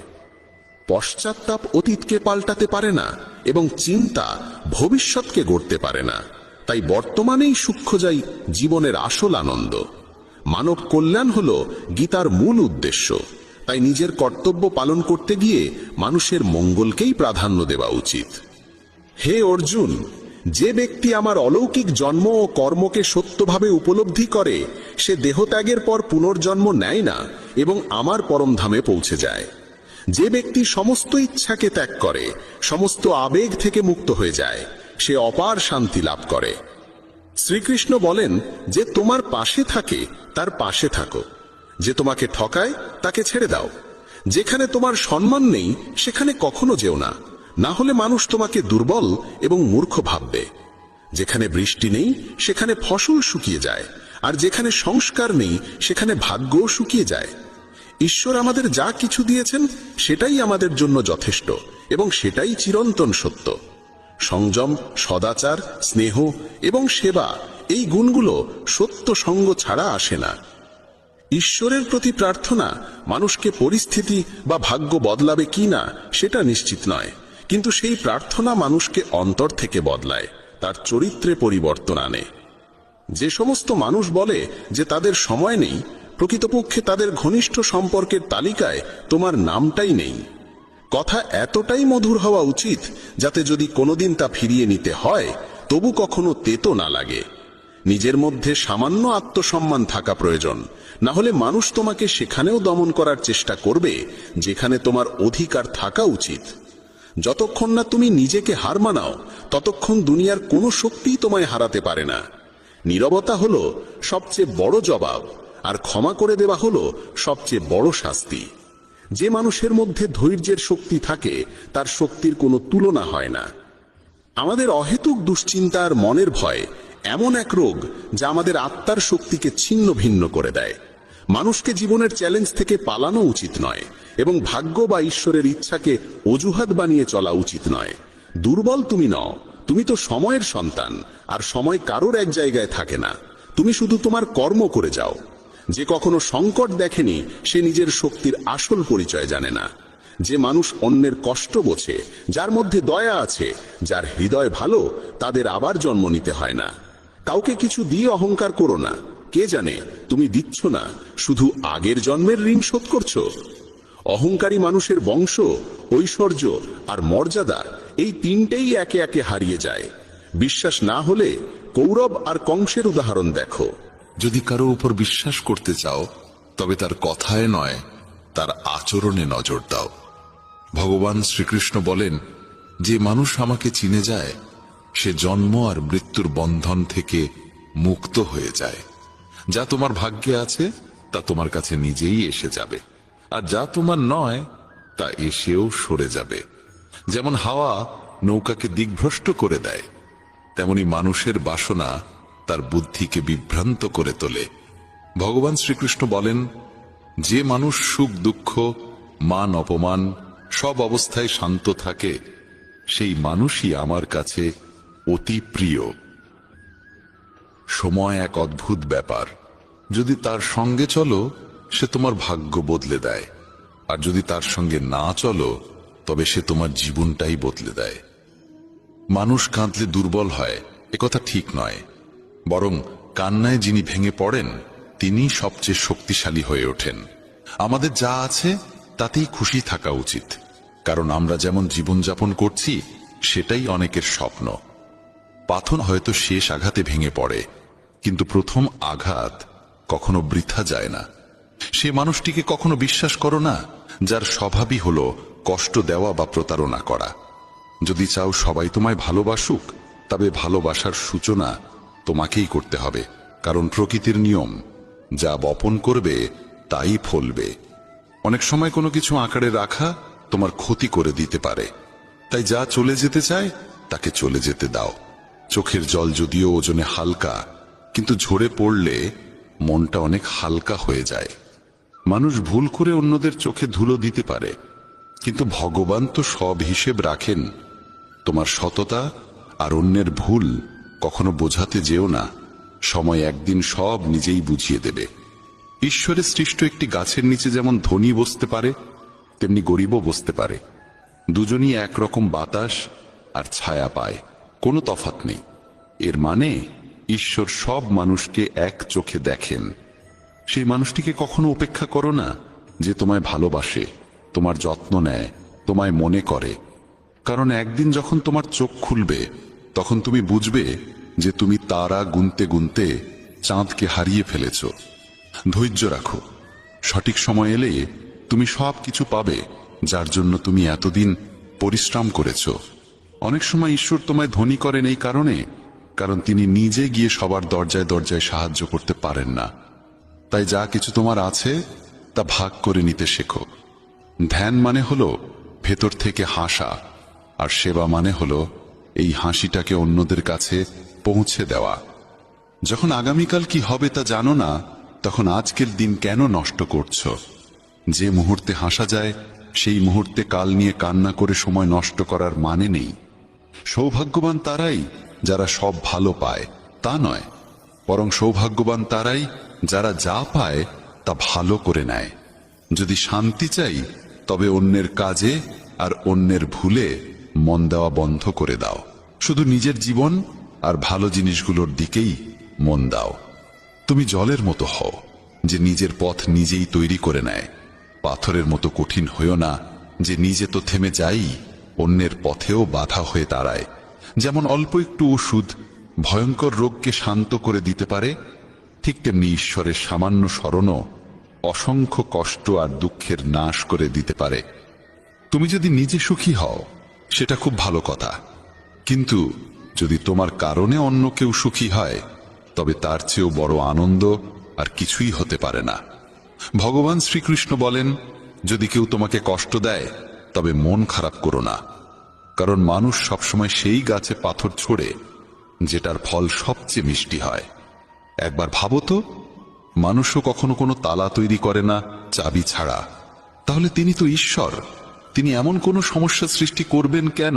পশ্চাত্তাপ অতীতকে পাল্টাতে পারে না এবং চিন্তা ভবিষ্যৎকে গড়তে পারে না। তাই বর্তমানেই সূক্ষ্ম যাই জীবনের আসল আনন্দ। মানব কল্যাণ হল গীতার মূল উদ্দেশ্য। তাই নিজের কর্তব্য পালন করতে গিয়ে মানুষের মঙ্গলকেই প্রাধান্য দেওয়া উচিত। হে অর্জুন, যে ব্যক্তি আমার অলৌকিক জন্ম ও কর্মকে সত্যভাবে উপলব্ধি করে সে দেহত্যাগের পর পুনর্জন্ম নেয় না এবং আমার পরমধামে পৌঁছে যায়। যে ব্যক্তি সমস্ত ইচ্ছাকে ত্যাগ করে, সমস্ত আবেগ থেকে মুক্ত হয়ে যায়, সে অপার শান্তি লাভ করে। শ্রীকৃষ্ণ বলেন, যে তোমার পাশে থাকে তার পাশে থাকো, যে তোমাকে ঠকায় তাকে ছেড়ে দাও। যেখানে তোমার সম্মান নেই সেখানে কখনো যেও না, না হলে মানুষ তোমাকে দুর্বল এবং মূর্খ ভাববে। যেখানে বৃষ্টি নেই সেখানে ফসল শুকিয়ে যায়, আর যেখানে সংস্কার নেই সেখানে ভাগ্যও শুকিয়ে যায়। ঈশ্বর আমাদের যা কিছু দিয়েছেন সেটাই আমাদের জন্য যথেষ্ট, এবং সেটাই চিরন্তন সত্য। সংযম, সদাচার, স্নেহ এবং সেবা, এই গুণগুলো সত্য সঙ্গ ছাড়া আসে না। ঈশ্বরের প্রতি প্রার্থনা মানুষকে পরিস্থিতি বা ভাগ্য বদলাবে কি না সেটা নিশ্চিত নয়, কিন্তু সেই প্রার্থনা মানুষকে অন্তর থেকে বদলায়, তার চরিত্রে পরিবর্তন আনে। যে সমস্ত মানুষ বলে যে তাদের সময় নেই, প্রকৃতপক্ষে তাদের ঘনিষ্ঠ সম্পর্কের তালিকায় তোমার নামটাই নেই। কথা এতটাই মধুর হওয়া উচিত যাতে যদি কোনোদিন তা ফিরিয়ে নিতে হয় তবু কখনো তেতো না লাগে। নিজের মধ্যে সামান্য আত্মসম্মান থাকা প্রয়োজন, না হলে মানুষ তোমাকে সেখানেও দমন করার চেষ্টা করবে যেখানে তোমার অধিকার থাকা উচিত। যতক্ষণ না তুমি নিজেকে হার মানাও ততক্ষণ দুনিয়ার কোনো শক্তিই তোমায় হারাতে পারে না। নীরবতা হলো সবচেয়ে বড় জবাব, আর ক্ষমা করে দেওয়া হলো সবচেয়ে বড় শাস্তি। যে মানুষের মধ্যে ধৈর্যের শক্তি থাকে তার শক্তির কোনো তুলনা হয় না। আমাদের অহেতুক দুশ্চিন্তা আর মনের ভয় এমন এক রোগ যা আমাদের আত্মার শক্তিকে ছিন্ন ভিন্ন করে দেয়। মানুষকে জীবনের চ্যালেঞ্জ থেকে পালানো উচিত নয়, এবং ভাগ্য বা ঈশ্বরের ইচ্ছাকে অজুহাত বানিয়ে চলা উচিত নয়। দুর্বল তুমি নও, তুমি তো সময়ের সন্তান, আর সময় কারোর এক জায়গায় থাকে না। তুমি শুধু তোমার কর্ম করে যাও। যে কখনো সংকট দেখেনি সে নিজের শক্তির আসল পরিচয় জানে না। যে মানুষ অন্যের কষ্ট বোঝে, যার মধ্যে দয়া আছে, যার হৃদয় ভালো, তাদের আবার জন্ম নিতে হয় না। কাউকে কিছু দিয়ে অহংকার করো না। কে জানে তুমি দিচ্ছ না, শুধু আগের জন্মের ঋণ শোধ করছো। অহংকারী মানুষের বংশ, ঐশ্বর্য আর মর্যাদা, এই তিনটেই একে একে হারিয়ে যায়। বিশ্বাস না হলে কৌরব আর কংসের উদাহরণ দেখো। যদি কারো উপর বিশ্বাস করতে চাও তবে তার কথায় নয়, তার আচরণে নজর দাও। ভগবান শ্রীকৃষ্ণ বলেন, যে মানুষ আমাকে চিনে যায় সে জন্ম আর মৃত্যুর বন্ধন থেকে মুক্ত হয়ে যায়। যা তোমার ভাগ্যে আছে তা তোমার কাছে নিজেই এসে যাবে, আর যা তোমার নয় তা এসেও সরে যাবে। যেমন হাওয়া নৌকাকে দিকভ্রষ্ট করে দেয়, তেমনি মানুষের বাসনা তার বুদ্ধিকে বিভ্রান্ত করে তোলে। ভগবান শ্রীকৃষ্ণ বলেন, যে মানুষ সুখ দুঃখ, মান অপমান সব অবস্থায় শান্ত থাকে সেই মানুষই আমার কাছে অতি প্রিয়। সময় এক অদ্ভুত ব্যাপার। যদি তার সঙ্গে চলো সে তোমার ভাগ্য বদলে দেয়, আর যদি তার সঙ্গে না চলো তবে সে তোমার জীবনটাই বদলে দেয়। মানুষ কাঁদলে দুর্বল হয় একথা ঠিক নয়, বরং কান্নায় যিনি ভেঙে পড়েন তিনি সবচেয়ে শক্তিশালী হয়ে ওঠেন। আমাদের যা আছে তাতেই খুশি থাকা উচিত, কারণ আমরা যেমন জীবনযাপন করছি সেটাই অনেকের স্বপ্ন। পাথর হয়তো শেষ আঘাতে ভেঙে পড়ে, কিন্তু প্রথম আঘাত কখনো বৃথা যায় না। সে মানুষটিকে কখনো বিশ্বাস করো না যার স্বভাবই হলো কষ্ট দেওয়া বা প্রতারণা করা। যদি চাও সবাই তোমায় ভালোবাসুক, তবে ভালোবাসার সূচনা তোমাকেই করতে হবে, কারণ প্রকৃতির নিয়ম, যা বপন করবে তাই ফলবে। অনেক সময় কোনো কিছু আঁকড়ে রাখা তোমার ক্ষতি করে দিতে পারে, তাই যা চলে যেতে চায় তাকে চলে যেতে দাও। চোখের জল যদিও ওজনে হালকা, কিন্তু ঝরে পড়লে মনটা অনেক হালকা হয়ে যায়। মানুষ ভুল করে অন্যদের চোখে ধুলো দিতে পারে, কিন্তু ভগবান তো সব হিসেব রাখেন। তোমার সততা আর অন্যের ভুল কখনো বোঝাতে যেও না, সময় একদিন সব নিজেই বুঝিয়ে দেবে। ঈশ্বরের সৃষ্ট একটি গাছের নিচে যেমন ধনী বসতে পারে তেমনি গরিবও বসতে পারে। দুজনই একরকম বাতাস আর ছায়া পায়, কোনো তফাৎ নেই। এর মানে ঈশ্বর সব মানুষকে এক চোখে দেখেন। সেই মানুষটিকে কখনো উপেক্ষা করো না যে তোমায় ভালোবাসে, তোমার যত্ন নেয়, তোমায় মনে করে, কারণ একদিন যখন তোমার চোখ খুলবে তখন তুমি বুঝবে যে তুমি তারা গুনতে গুনতে চাঁদকে হারিয়ে ফেলেছ। ধৈর্য রাখো, সঠিক সময় এলে তুমি সব কিছু পাবে যার জন্য তুমি এতদিন পরিশ্রম করেছ। অনেক সময় ঈশ্বর তোমায় ধনী করেন এই কারণে, কারণ তিনি নিজে গিয়ে সবার দরজায় দরজায় সাহায্য করতে পারেন না। তাই যা কিছু তোমার আছে তা ভাগ করে নিতে শেখো। ধ্যান মানে হলো ভেতর থেকে হাসা, আর সেবা মানে হলো এই হাসিটাকে অন্যদের কাছে পৌঁছে দেওয়া। যখন আগামীকাল কি হবে তা জানো না, তখন আজকের দিন কেন নষ্ট করছো? যে মুহূর্তে হাসা যায় সেই মুহূর্তে কাল নিয়ে কান্না করে সময় নষ্ট করার মানে নেই। সৌভাগ্যবান তারাই যারা সব ভালো পায় তা নয়, বরং সৌভাগ্যবান তারাই যারা যা পায় তা ভালো করে নেয়। যদি শান্তি চাই তবে অন্যের কাজে আর অন্যের ভুলে মন দেওয়া বন্ধ করে দাও। শুধু নিজের জীবন আর ভালো জিনিসগুলোর দিকেই মন দাও। তুমি জলের মতো হও যে নিজের পথ নিজেই তৈরি করে নেয়। পাথরের মতো কঠিন হইও না যে নিজে তো থেমে যাই, অন্যের পথেও বাধা হয়ে দাঁড়ায়। যেমন অল্প একটু ওষুধ ভয়ঙ্কর রোগকে শান্ত করে দিতে পারে, ঠিক তেমনি ঈশ্বরের সামান্য স্মরণও অসংখ্য কষ্ট আর দুঃখের নাশ করে দিতে পারে। তুমি যদি নিজে সুখী হও সেটা খুব ভালো কথা, কিন্তু যদি তোমার কারণে অন্য কেউ সুখী হয় তবে তার চেয়েও বড় আনন্দ আর কিছুই হতে পারে না। ভগবান শ্রীকৃষ্ণ বলেন, যদি কেউ তোমাকে কষ্ট দেয় তবে মন খারাপ করো না, কারণ মানুষ সবসময় সেই গাছে পাথর ছোড়ে যেটার ফল সবচেয়ে মিষ্টি হয়। একবার ভাবো তো, মানুষও কখনো কোনো তালা তৈরি করে না চাবি ছাড়া, তাহলে তিনি তো ঈশ্বর। তিনি এমন কোনো সমস্যা সৃষ্টি করবেন কেন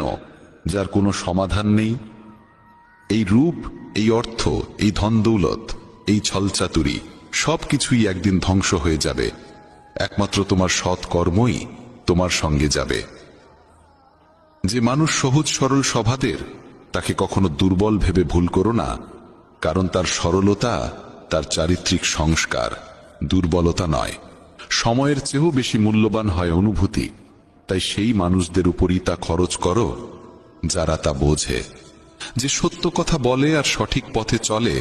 যার কোনো সমাধান নেই? এই রূপ, এই অর্থ, এই ধন দৌলত, এই ছলচাতুরি সবকিছুই একদিন ধ্বংস হয়ে যাবে। একমাত্র তোমার সৎ কর্মই তোমার সঙ্গে যাবে। যে মানুষ সহজ সরল স্বভাবের, তাকে কখনো দুর্বল ভেবে ভুল করো না, কারণ তার সরলতা তার চারিত্রিক সংস্কার, দুর্বলতা নয়। সময়ের চেয়েও বেশি মূল্যবান হয় অনুভূতি, তাই সেই মানুষদের উপরই তা খরচ করো যারা তা বোঝে। যে সত্য কথা বলে আর সঠিক পথে চলে,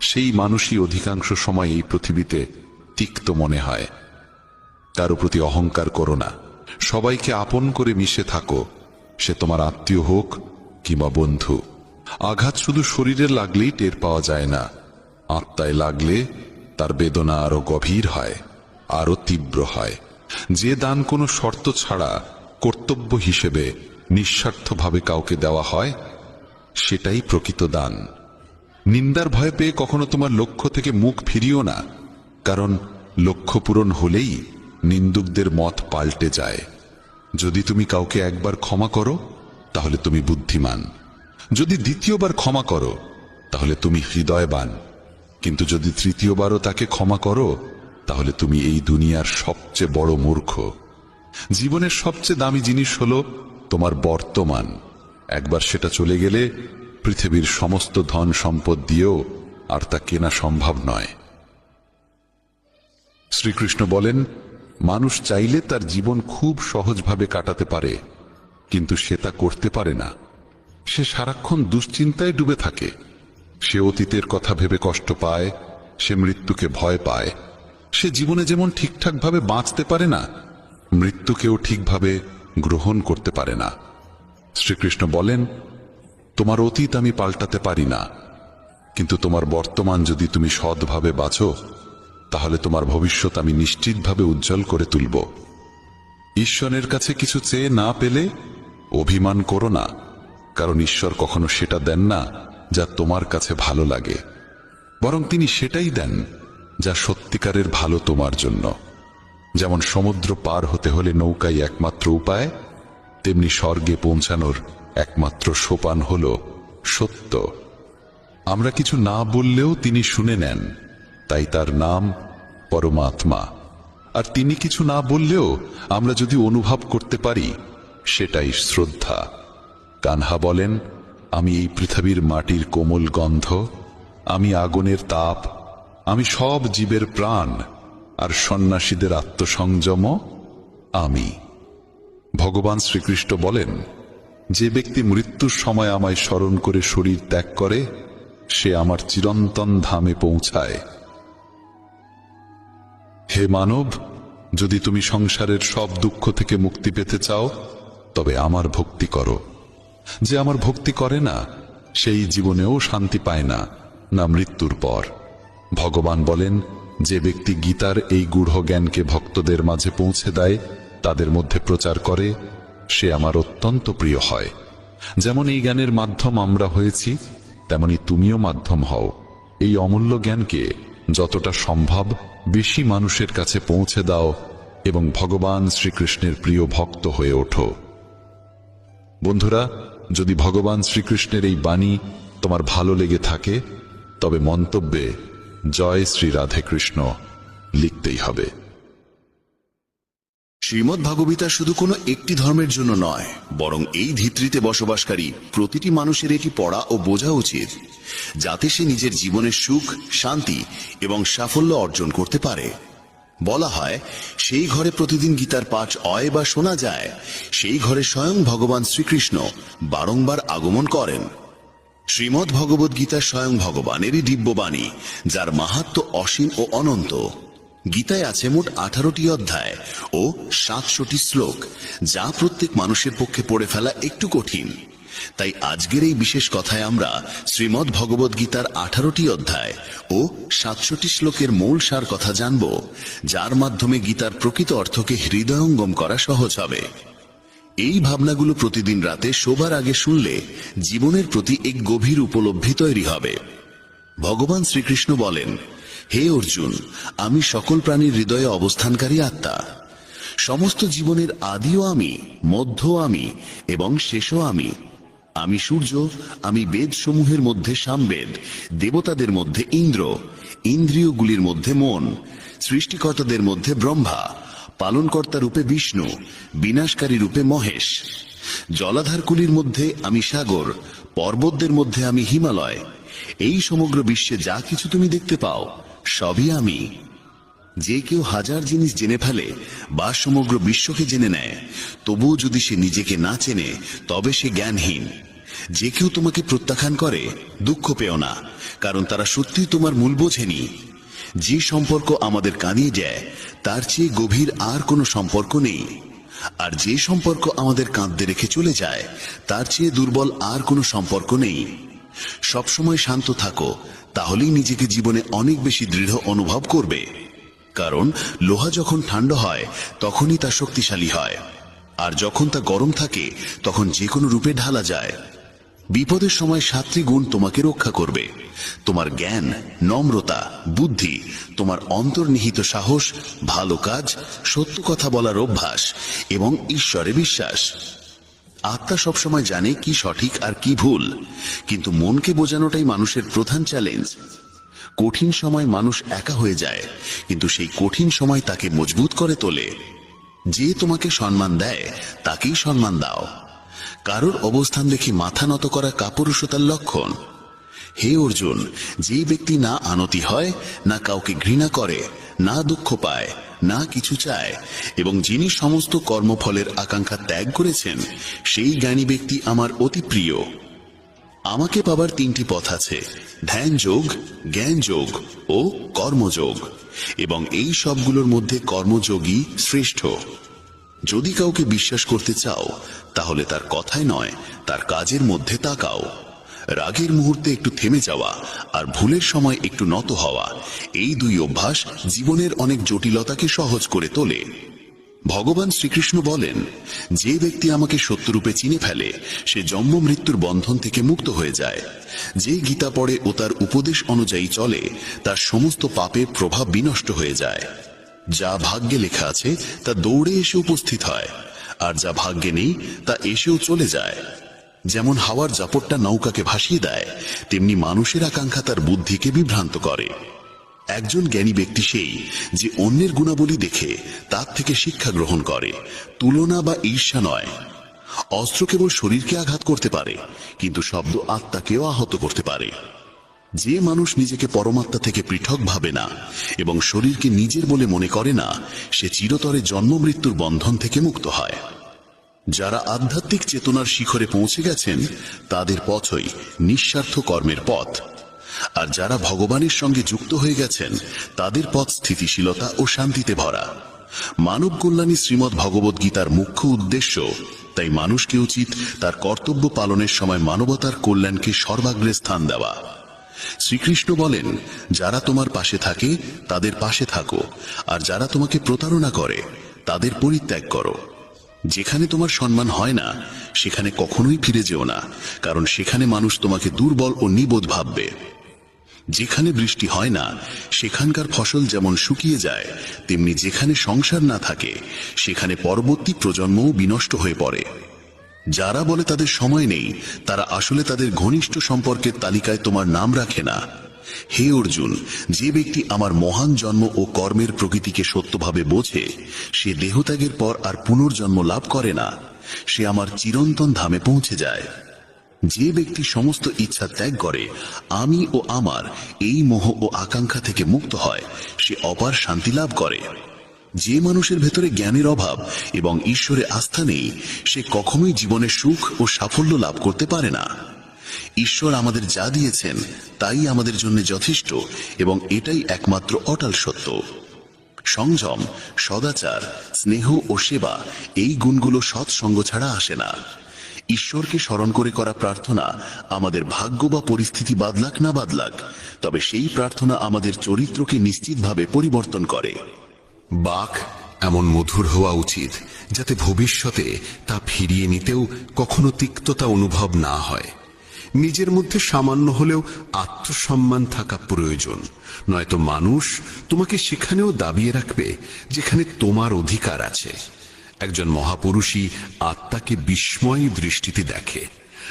সেই মানুষই অধিকাংশ সময় এই পৃথিবীতে তিক্ত মনে হয়। কারো প্রতি অহংকার করো না, সবাইকে আপন করে মিশে থাকো, সে তোমার আত্মীয় হোক কিংবা বন্ধু। আঘাত শুধু শরীরে লাগলেই টের পাওয়া যায় না, আত্মায় লাগলে তার বেদনা আরো গভীর হয়, আরো তীব্র হয়। যে দান কোনো শর্ত ছাড়া কর্তব্য হিসেবে নিঃস্বার্থভাবে কাউকে দেওয়া হয়, সেটাই প্রকৃত দান। নিন্দার ভয় পেয়ে কখনো তোমার লক্ষ্য থেকে মুখ ফিরিও না, কারণ লক্ষ্য পূরণ হলেই নিন্দুকদের মত পাল্টে যায়। যদি তুমি কাউকে একবার ক্ষমা করো তাহলে তুমি বুদ্ধিমান, যদি দ্বিতীয়বার ক্ষমা করো তাহলে তুমি হৃদয়বান, কিন্তু যদি তৃতীয়বারও তাকে ক্ষমা করো তাহলে তুমি এই দুনিয়ার সবচেয়ে বড় মূর্খ। জীবনের সবচেয়ে দামি জিনিস হলো তোমার বর্তমান। একবার সেটা চলে গেলে পৃথিবীর সমস্ত ধন সম্পদ দিয়েও আর তা কেনা সম্ভব নয়। শ্রীকৃষ্ণ বলেন, মানুষ চাইলে তার জীবন খুব সহজভাবে কাটাতে পারে, কিন্তু সে তা করতে পারে না। সে সারাক্ষণ দুশ্চিন্তায় ডুবে থাকে। সে অতীতের কথা ভেবে কষ্ট পায়, সে মৃত্যুকে ভয় পায়। সে জীবনে যেমন ঠিকঠাকভাবে বাঁচতে পারে না, মৃত্যুকেও ঠিকভাবে গ্রহণ করতে পারে না। শ্রীকৃষ্ণ বলেন, তোমার অতীত আমি পাল্টাতে পারি না, কিন্তু তোমার বর্তমান যদি তুমি সৎভাবে বাঁচো তাহলে তোমার ভবিষ্যৎ আমি নিশ্চিতভাবে উজ্জ্বল করে তুলব। ঈশ্বরের কাছে কিছু চেয়ে না পেলে অভিমান করো না, কারণ ঈশ্বর কখনো সেটা দেন না যা তোমার কাছে ভালো লাগে, বরং তিনি সেটাই দেন যা সত্যিকারের ভালো তোমার জন্য। যেমন সমুদ্র পার হতে হলে নৌকাই একমাত্র উপায়, তেমনি স্বর্গে পৌঁছানোর একমাত্র সোপান হল সত্য। আমরা কিছু না বললেও তিনি শুনে নেন, তাই তার নাম পরমাত্মা। আর তিনি কিছু না বললেও আমরা যদি অনুভব করতে পারি, সেটাই শ্রদ্ধা। কানহা বলেন, আমি এই পৃথিবীর মাটির কোমল গন্ধ, আমি আগুনের তাপ, আমি সব জীবের প্রাণ, আর সন্ন্যাসীদের আত্মসংযম আমি। ভগবান শ্রীকৃষ্ণ বলেন, যে ব্যক্তি মৃত্যুর সময় আমায় স্মরণ করে শরীর ত্যাগ করে, সে আমার চিরন্তন ধামে পৌঁছায়। হে মানব, যদি তুমি সংসারের সব দুঃখ থেকে মুক্তি পেতে চাও তবে আমার ভক্তি করো। যে আমার ভক্তি করে না সেই জীবনেও শান্তি পায় না, না মৃত্যুর পর। ভগবান বলেন, যে ব্যক্তি গীতার এই গূঢ় জ্ঞানকে ভক্তদের মাঝে পৌঁছে দেয়, তাদের মধ্যে প্রচার করে, সে আমার অত্যন্ত প্রিয় হয়। যেমন এই জ্ঞানের মাধ্যম আমরা হয়েছি, তেমনি তুমিও মাধ্যম হও। এই অমূল্য জ্ঞানকে যতটা সম্ভব বেশি মানুষের কাছে পৌঁছে দাও এবং ভগবান শ্রীকৃষ্ণের প্রিয় ভক্ত হয়ে ওঠো। বন্ধুরা, যদি ভগবান শ্রীকৃষ্ণের এই বাণী তোমার ভালো লেগে থাকে, তবে মন্তব্যে জয় শ্রী রাধে কৃষ্ণ লিখতেই হবে। শ্রীমদ্ ভাগবতা শুধু কোনো একটি ধর্মের জন্য নয়, বরং এই ধরিত্রীতে বসবাসকারী প্রতিটি মানুষের এটি পড়া ও বোঝা উচিত, যাতে সে নিজের জীবনের সুখ, শান্তি এবং সাফল্য অর্জন করতে পারে। বলা হয়, সেই ঘরে প্রতিদিন গীতার পাঠ হয় বা শোনা যায়, সেই ঘরে স্বয়ং ভগবান শ্রীকৃষ্ণ বারংবার আগমন করেন। শ্রীমদ্ ভগবদ গীতা স্বয়ং ভগবানেরই দিব্যবাণী, যার মাহাত্ম্য অসীম ও অনন্ত। গীতায় আছে মোট 18টি অধ্যায় ও 700টি শ্লোক, যা প্রত্যেক মানুষের পক্ষে পড়ে ফেলা একটু কঠিন। তাই আজকের এই বিশেষ কথায় আমরা শ্রীমদ্ ভগবদ গীতার 18টি অধ্যায় ও 700টি শ্লোকের মূল সার কথা জানব, যার মাধ্যমে গীতার প্রকৃত অর্থকে হৃদয়ঙ্গম করা সহজ হবে। এই ভাবনাগুলো প্রতিদিন রাতে শোবার আগে শুনলে জীবনের প্রতি এক গভীর উপলব্ধি তৈরি হবে। ভগবান শ্রীকৃষ্ণ বলেন, হে অর্জুন, আমি সকল প্রাণীর হৃদয়ে অবস্থানকারী আত্মা। সমস্ত জীবনের আদিও আমি, মধ্যও আমি এবং শেষও আমি। আমি সূর্য, আমি বেদ সমূহের মধ্যে সামবেদ, দেবতাদের মধ্যে ইন্দ্র, ইন্দ্রিয়গুলির মধ্যে মন, সৃষ্টিকর্তাদের মধ্যে ব্রহ্মা, পালনকর্তা রূপে বিষ্ণু, বিনাশকারী রূপে মহেশ। জলাধারকুলির মধ্যে আমি সাগর, পর্বতদের মধ্যে আমি হিমালয়। এই সমগ্র বিশ্বে যা কিছু তুমি দেখতে পাও, সবই আমি। যে কেউ হাজার জিনিস জেনে ফেলে বা সমগ্র বিশ্বকে জেনে নেয়, তবুও যদি সে নিজেকে না চেনে, তবে সে জ্ঞানহীন। যে কেউ তোমাকে প্রত্যাখ্যান করে, দুঃখ পেও না, কারণ তারা সত্যি তোমার মূল বোঝেনি। যে সম্পর্ক আমাদের কাঁদিয়ে যায়, তার চেয়ে গভীর আর কোনো সম্পর্ক নেই। আর যে সম্পর্ক আমাদের কাঁদতে রেখে চলে যায়, তার চেয়ে দুর্বল আর কোনো সম্পর্ক নেই। সবসময় শান্ত থাকো, তাহলেই নিজেকে জীবনে অনেক বেশি দৃঢ় অনুভব করবে। কারণ লোহা যখন ঠান্ডা হয়, তখনই তা শক্তিশালী হয়, আর যখন তা গরম থাকে, তখন যে কোনো রূপে ঢালা যায়। বিপদের সময় 7টি গুণ তোমাকে রক্ষা করবে: তোমার জ্ঞান, নম্রতা, বুদ্ধি, তোমার অন্তর্নিহিত সাহস, ভালো কাজ, সত্য কথা বলার অভ্যাস এবং ঈশ্বরে বিশ্বাস। আত্মা সবসময় জানে কি সঠিক আর কি ভুল, কিন্তু মনকে বোঝানোটাই মানুষের প্রধান চ্যালেঞ্জ। কঠিন সময় মানুষ একা হয়ে যায়, কিন্তু সেই কঠিন সময় তাকে মজবুত করে তোলে। যে তোমাকে সম্মান দেয়, তাকেই সম্মান দাও। কারোর অবস্থান দেখে মাথা নত করা কাপুরুষতার লক্ষণ। হে অর্জুন, যে ব্যক্তি না আনতি হয়, না কাউকে ঘৃণা করে, না দুঃখ পায়, না কিছু চায়, এবং যিনি সমস্ত কর্মফলের আকাঙ্ক্ষা ত্যাগ করেছেন, সেই জ্ঞানী ব্যক্তি আমার অতি প্রিয়। আমাকে পাবার 3টি পথ আছে: ধ্যান যোগ, জ্ঞান যোগ ও কর্মযোগ, এবং এই সবগুলোর মধ্যে কর্মযোগই শ্রেষ্ঠ। যদি কাউকে বিশ্বাস করতে চাও, তাহলে তার কথায় নয়, তার কাজের মধ্যে তাকাও। রাগের মুহূর্তে একটু থেমে যাওয়া আর ভুলের সময় একটু নত হওয়া, এই 2 অভ্যাস জীবনের অনেক জটিলতাকে সহজ করে তোলে। ভগবান শ্রীকৃষ্ণ বলেন, যে ব্যক্তি আমাকে সত্যরূপে চিনে ফেলে, সে জন্ম মৃত্যুর বন্ধন থেকে মুক্ত হয়ে যায়। যে গীতা পড়ে ও তার উপদেশ অনুযায়ী চলে, তার সমস্ত পাপের প্রভাব বিনষ্ট হয়ে যায়। যা ভাগ্যে লেখা আছে তা দৌড়ে এসে উপস্থিত হয়, আর যা ভাগ্যে নেই তা এসেও চলে যায়। যেমন হাওয়ার জাপটটা নৌকাকে ভাসিয়ে দেয়, তেমনি মানুষের আকাঙ্ক্ষা তার বুদ্ধিকে বিভ্রান্ত করে। একজন জ্ঞানী ব্যক্তি সেই যে অন্যের গুণাবলী দেখে তার থেকে শিক্ষা গ্রহণ করে, তুলনা বা ঈর্ষা নয়। অস্ত্র কেবল শরীরকে আঘাত করতে পারে, কিন্তু শব্দ আত্মাকেও আহত করতে পারে। যে মানুষ নিজেকে পরমাত্মা থেকে পৃথক ভাবে না এবং শরীরকে নিজের বলে মনে করে না, সে চিরতরে জন্ম মৃত্যুর বন্ধন থেকে মুক্ত হয়। যারা আধ্যাত্মিক চেতনার শিখরে পৌঁছে গেছেন, তাদের পথই নিঃস্বার্থ কর্মের পথ। আর যারা ভগবানের সঙ্গে যুক্ত হয়ে গেছেন, তাদের পথ স্থিতিশীলতা ও শান্তিতে ভরা। মানব কল্যাণী শ্রীমদ্ ভগবদ গীতার মুখ্য উদ্দেশ্য তাই মানুষকে উচিত তার কর্তব্য পালনের সময় মানবতার কল্যাণকে সর্বাগ্রে স্থান দেওয়া। শ্রীকৃষ্ণ বলেন, যারা তোমার পাশে থাকে তাদের পাশে থাকো, আর যারা তোমাকে প্রতারণা করে তাদের পরিত্যাগ করো। যেখানে তোমার সম্মান হয় না সেখানে কখনোই ফিরে যেও না, কারণ সেখানে মানুষ তোমাকে দুর্বল ও নিবোধ ভাববে। যেখানে বৃষ্টি হয় না সেখানকার ফসল যেমন শুকিয়ে যায়, তেমনি যেখানে সংসার না থাকে সেখানে পরবর্তী প্রজন্মও বিনষ্ট হয়ে পড়ে। যারা বলে তাদের সময় নেই, তারা আসলে তাদের ঘনিষ্ঠ সম্পর্কের তালিকায় তোমার নাম রাখে না। হে অর্জুন, যে ব্যক্তি আমার মহান জন্ম ও কর্মের প্রকৃতিকে সত্যভাবে বোঝে, সে দেহত্যাগের পর আর পুনর্জন্ম লাভ করে না, সে আমার চিরন্তন ধামে পৌঁছে যায়। যে ব্যক্তি সমস্ত ইচ্ছা ত্যাগ করে আমি ও আমার এই মোহ ও আকাঙ্ক্ষা থেকে মুক্ত হয়, সে অপার শান্তি লাভ করে। যে মানুষের ভেতরে জ্ঞানের অভাব এবং ঈশ্বরে আস্থা নেই, সে কখনোই জীবনে সুখ ও সাফল্য লাভ করতে পারে না। ঈশ্বর আমাদের যা দিয়েছেন তাই আমাদের জন্য যথেষ্ট, এবং এটাই একমাত্র অটল সত্য। সংযম, সদাচার, স্নেহ ও সেবা, এই গুণগুলো সৎসঙ্গ ছাড়া আসে না। ঈশ্বরকে স্মরণ করে করা প্রার্থনা আমাদের ভাগ্য বা পরিস্থিতি বাদলাক না বাদলাক, তবে সেই প্রার্থনা আমাদের চরিত্রকে নিশ্চিতভাবে পরিবর্তন করে। বাক এমন মধুর হওয়া উচিত যাতে ভবিষ্যতে তা ফিরিয়ে নিতেও কখনো তিক্ততা অনুভব না হয়। নিজের মধ্যে সামান্য হলেও আত্মসম্মান থাকা প্রয়োজন, নয়তো মানুষ তোমাকে সেখানেও দাবিয়ে রাখবে যেখানে তোমার অধিকার আছে। একজন মহাপুরুষই আত্মাকে বিস্ময়ী দৃষ্টিতে দেখে,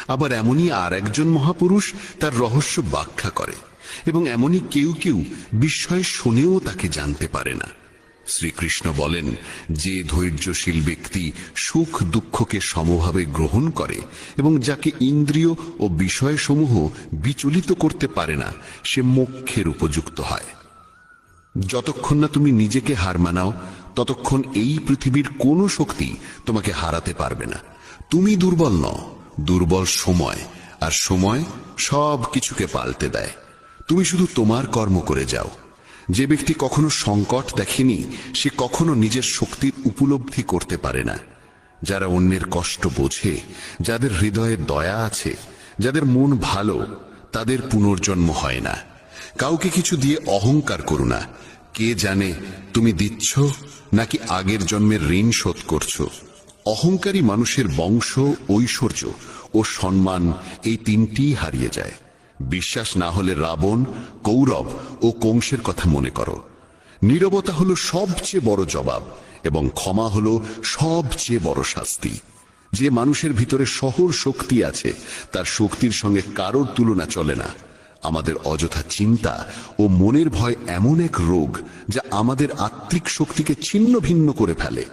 আবার এমনই আর একজন মহাপুরুষ তার রহস্য ব্যাখ্যা করে, এবং এমনই কেউ কেউ বিস্ময় শুনেও তাকে জানতে পারে না। শ্রীকৃষ্ণ বলেন, যে ধৈর্যশীল ব্যক্তি সুখ দুঃখকে সমভাবে গ্রহণ করে এবং যাকে ইন্দ্রিয় ও বিষয়সমূহ বিচলিত করতে পারে না, সে মোক্ষের উপযুক্ত হয়। যতক্ষণ না তুমি নিজেকে হার মানাও, ততক্ষণ এই পৃথিবীর কোনো শক্তি তোমাকে হারাতে পারবে না। তুমি দুর্বল নও, দুর্বল সময়, আর সময় সব কিছুকে পাল্টে দেয়। তুমি শুধু তোমার কর্ম করে যাও। যে ব্যক্তি কখনো সংকট দেখেনি, সে কখনো নিজের শক্তির উপলব্ধি করতে পারে না। যারা অন্যের কষ্ট বোঝে, যাদের হৃদয়ে দয়া আছে, যাদের মন ভালো, তাদের পুনর্জন্ম হয় না। কাউকে কিছু দিয়ে অহংকার করো না। কে জানে তুমি দিচ্ছ নাকি আগের জন্মের ঋণ শোধ করছো। অহংকারী মানুষের বংশ, ঐশ্বর্য ও সম্মান, এই তিনটিই হারিয়ে যায়। বিশ্বাস না হলে রাবণ, কৌরব ও কংসের কথা মনে করো। নীরবতা হলো সবচেয়ে বড় জবাব, এবং ক্ষমা হলো সবচেয়ে বড় শাস্তি। যে মানুষের ভিতরে শহর শক্তি আছে, তার শক্তির সঙ্গে কারোর তুলনা চলে না। আমাদের অযথা চিন্তা ও মনের ভয় এমন এক রোগ যা আমাদের আত্মিক শক্তিকে ছিন্ন ভিন্ন করে ফেলে।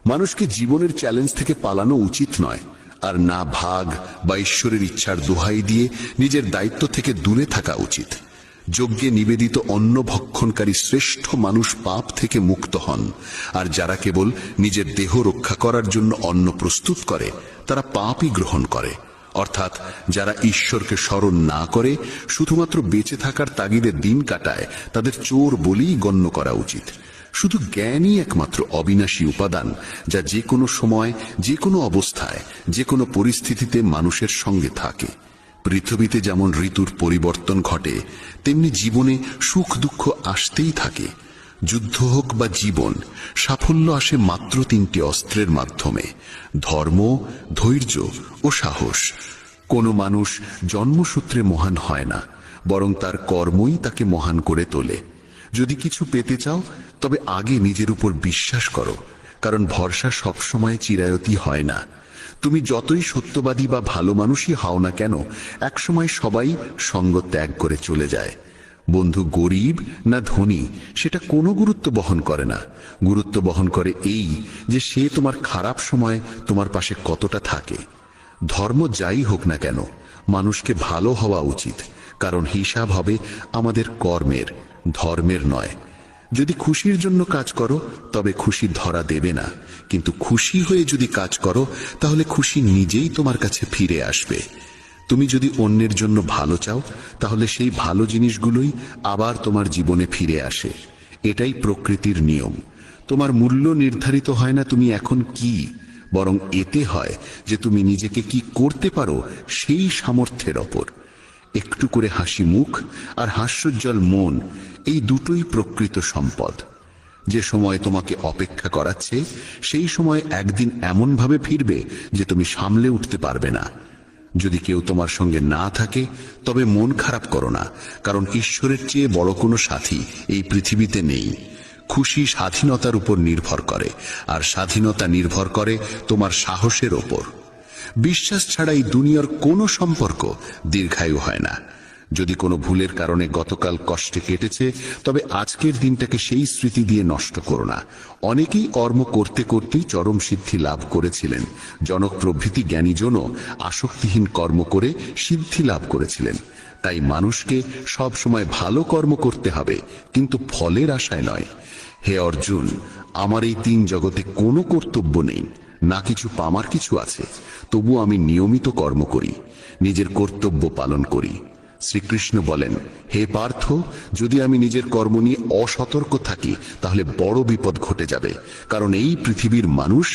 মানুষকে জীবনের চ্যালেঞ্জ থেকে পালানো উচিত নয়, আর না ভাগ বা ঈশ্বরের ইচ্ছার দোহাই দিয়ে নিজের দায়িত্ব থেকে দূরে থাকা উচিত। যজ্ঞে নিবেদিত অন্ন ভক্ষণকারী শ্রেষ্ঠ মানুষ পাপ থেকে মুক্ত হন, আর যারা কেবল নিজের দেহ রক্ষা করার জন্য অন্ন প্রস্তুত করে তারা পাপই গ্রহণ করে। অর্থাৎ যারা ঈশ্বরকে স্মরণ না করে শুধুমাত্র বেঁচে থাকার তাগিদে দিন কাটায়, তাদের চোর বলেই গণ্য করা উচিত। শুধু জ্ঞানই একমাত্র অবিনাশী উপাদান, যা যে কোনো সময়, যে কোনো অবস্থায়, যে কোনো পরিস্থিতিতে মানুষের সঙ্গে থাকে। পৃথিবীতে যেমন ঋতুর পরিবর্তন ঘটে, তেমনি জীবনে সুখ দুঃখ আসতেই থাকে। যুদ্ধ হোক বা জীবন, সাফল্য আসে মাত্র তিনটি অস্ত্রের মাধ্যমে: ধর্ম, ধৈর্য ও সাহস। কোনো মানুষ জন্মসূত্রে মহান হয় না, বরং তার কর্মই তাকে মহান করে তোলে। যদি কিছু পেতে চাও, তবে আগে নিজের উপর বিশ্বাস করো, কারণ ভরসা সবসময় চিরায়তী হয় না। তুমি যতই সত্যবাদী বা ভালো মানুষই হও না কেন, একসময় সবাই সঙ্গ ত্যাগ করে চলে যায়। বন্ধু গরিব না ধনী সেটা কোনো গুরুত্ব বহন করে না। গুরুত্ব বহন করে এই যে সে তোমার খারাপ সময় তোমার পাশে কতটা থাকে। ধর্ম যাই হোক না কেন, মানুষকে ভালো হওয়া উচিত, কারণ হিসাব হবে আমাদের কর্মের, ধর্মের নয়। যদি খুশির জন্য কাজ করো তবে খুশি ধরা দেবে না, কিন্তু খুশি হয়ে যদি কাজ করো তাহলে খুশি নিজেই তোমার কাছে ফিরে আসবে। তুমি যদি অন্যের জন্য ভালো চাও, তাহলে সেই ভালো জিনিসগুলোই আবার তোমার জীবনে ফিরে আসে। এটাই প্রকৃতির নিয়ম। তোমার মূল্য নির্ধারিত হয় না তুমি এখন কি, বরং এতে হয় যে তুমি নিজেকে কি করতে পারো সেই সামর্থ্যের ওপর। একটু করে হাসি মুখ আর হাস্যোজ্জ্বল মন, এই দুটোই প্রকৃত সম্পদ। যে সময় তোমাকে অপেক্ষা করাচ্ছে সেই সময় একদিন এমনভাবে ফিরবে যে তুমি সামলে উঠতে পারবে না। যদি কেউ তোমার সঙ্গে না থাকে তবে মন খারাপ করো না, কারণ ঈশ্বরের চেয়ে বড় কোনো সাথী এই পৃথিবীতে নেই। খুশি স্বাধীনতার উপর নির্ভর করে, আর স্বাধীনতা নির্ভর করে তোমার সাহসের ওপর। বিশ্বাস ছাড়া এই দুনিয়ার কোনো সম্পর্ক দীর্ঘায়ু হয় না। যদি কোনো ভুলের কারণে গতকাল কষ্টে কেটেছে, তবে আজকের দিনটাকে সেই স্মৃতি দিয়ে নষ্ট করো না। অনেকেই কর্ম করতে করতেই চরম সিদ্ধি লাভ করেছিলেন। জনক প্রভৃতি জ্ঞানীজনও আসক্তিহীন কর্ম করে সিদ্ধি লাভ করেছিলেন। তাই মানুষকে সব সময় ভালো কর্ম করতে হবে, কিন্তু ফলের আশায় নয়। হে অর্জুন, আমার এই 3 জগতে কোনো কর্তব্য নেই, না কিছু পামার কিছু আছে, তবু আমি নিয়মিত কর্ম করি, নিজের কর্তব্য পালন করি। শ্রীকৃষ্ণ বলেন, হে পার্থ, যদি আমি নিজের কর্ম নিয়ে অসতর্ক থাকি তাহলে বড় বিপদ ঘটে যাবে, কারণ এই পৃথিবীর মানুষ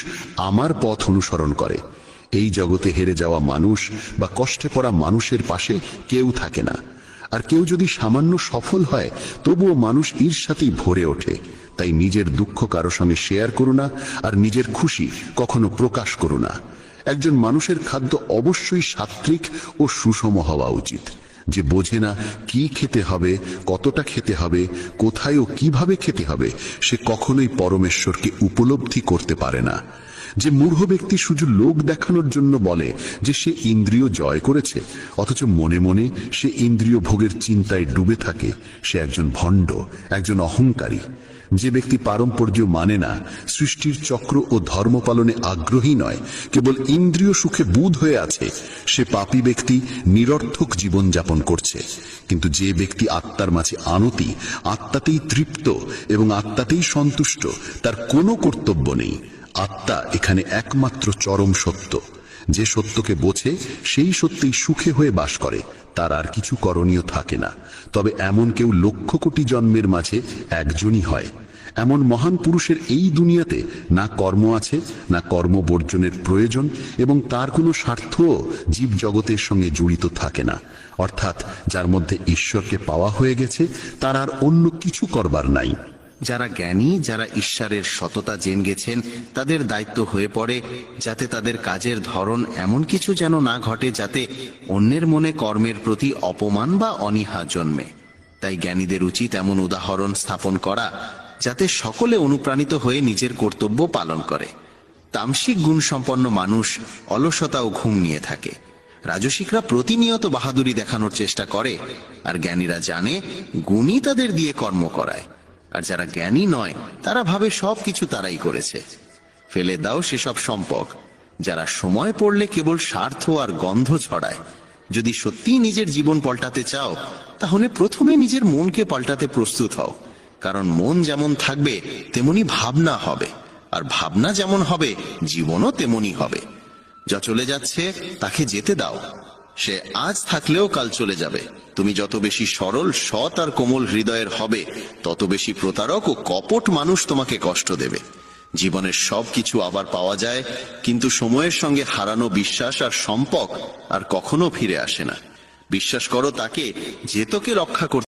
আমার পথ অনুসরণ করে। এই জগতে হেরে যাওয়া মানুষ বা কষ্টে পড়া মানুষের পাশে কেউ থাকে না। আর কেউ যদি সামান্য সফল হয় তবুও মানুষ ঈর্ষাতেই ভরে ওঠে। তাই নিজের দুঃখ কারো সঙ্গে শেয়ার করো না, আর নিজের খুশি কখনো প্রকাশ করো না। একজন মানুষের খাদ্য অবশ্যই সাত্ত্বিক ও সুষম হওয়া উচিত। যে বোঝে না কি খেতে হবে, কতটা খেতে হবে, কোথায় ও কিভাবে খেতে হবে, সে কখনোই পরমেশ্বরকে উপলব্ধি করতে পারে না। যে মূঢ় ব্যক্তি শুধু লোক দেখানোর জন্য বলে যে সে ইন্দ্রিয় জয় করেছে, অথচ মনে মনে সে ইন্দ্রিয় ভোগের চিন্তায় ডুবে থাকে, সে একজন ভণ্ড, একজন অহংকারী। যে ব্যক্তি পারম্পর্য মানে না, সৃষ্টির চক্র ও ধর্ম পালনে আগ্রহী নয়, কেবল ইন্দ্রিয় সুখে বুঁদ হয়ে আছে, সে পাপী ব্যক্তি, নিরর্থক জীবন যাপন করছে। কিন্তু যে ব্যক্তি আত্মার মাঝে আনতি, আত্মাতেই তৃপ্ত এবং আত্মাতেই সন্তুষ্ট, তার কোনো কর্তব্য নেই। আত্মা এখানে একমাত্র চরম সত্য। যে সত্যকে বোঝে সেই সত্যেই সুখে হয়ে বাস করে, তার আর কিছু করণীয় থাকে না। তবে এমন কেউ লক্ষ কোটি জন্মের মাঝে একজনই হয়। এমন মহান পুরুষের এই দুনিয়াতে না কর্ম আছে, না কর্ম বর্জনের প্রয়োজন, এবং তার কোনো স্বার্থও জীব জগতের সঙ্গে জড়িত থাকে না। অর্থাৎ যার মধ্যে ঈশ্বরকে পাওয়া হয়ে গেছে, তার আর অন্য কিছু করবার নাই। যারা জ্ঞানী, যারা ঈশ্বরের সততা জেনে গেছেন, তাদের দায়িত্ব হয়ে পড়ে যাতে তাদের কাজের ধরন এমন কিছু যেন না ঘটে যাতে অন্যের মনে কর্মের প্রতি অপমান বা অনীহা জন্মে। তাই জ্ঞানীদের উচিত এমন উদাহরণ স্থাপন করা যাতে সকলে অনুপ্রাণিত হয়ে নিজের কর্তব্য পালন করে। তামসিক গুণ সম্পন্ন মানুষ অলসতা ও ঘুম নিয়ে থাকে। রাজসিকরা প্রতিনিয়ত বাহাদুরি দেখানোর চেষ্টা করে, আর জ্ঞানীরা জানে গুণই তাদের দিয়ে কর্ম করায়। আর যারা জ্ঞানী নয় তারা ভাবে সবকিছু তারাই করেছে। ফেলে দাও সেসব সম্পদ যারা সময় পড়লে কেবল স্বার্থ আর গন্ধ ছড়ায়। যদি সত্যিই নিজের জীবন পাল্টাতে চাও, তাহলে প্রথমে নিজের মনকে পাল্টাতে প্রস্তুত হও। কারণ মন যেমন থাকবে তেমনি ভাবনা হবে, আর ভাবনা যেমন হবে জীবনও তেমনি হবে। যা চলে যাচ্ছে তাকে যেতে দাও, সে আজ থাকলেও কাল চলে যাবে। তুমি যত বেশি সরল, সৎ আর কোমল হৃদয়ের হবে, তত বেশি প্রতারক ও কপট মানুষ তোমাকে কষ্ট দেবে। জীবনের সবকিছু আবার পাওয়া যায়, কিন্তু সময়ের সঙ্গে হারানো বিশ্বাস আর সম্পর্ক আর কখনো ফিরে আসে না। বিশ্বাস করো তাকে যে তোকে রক্ষা করতে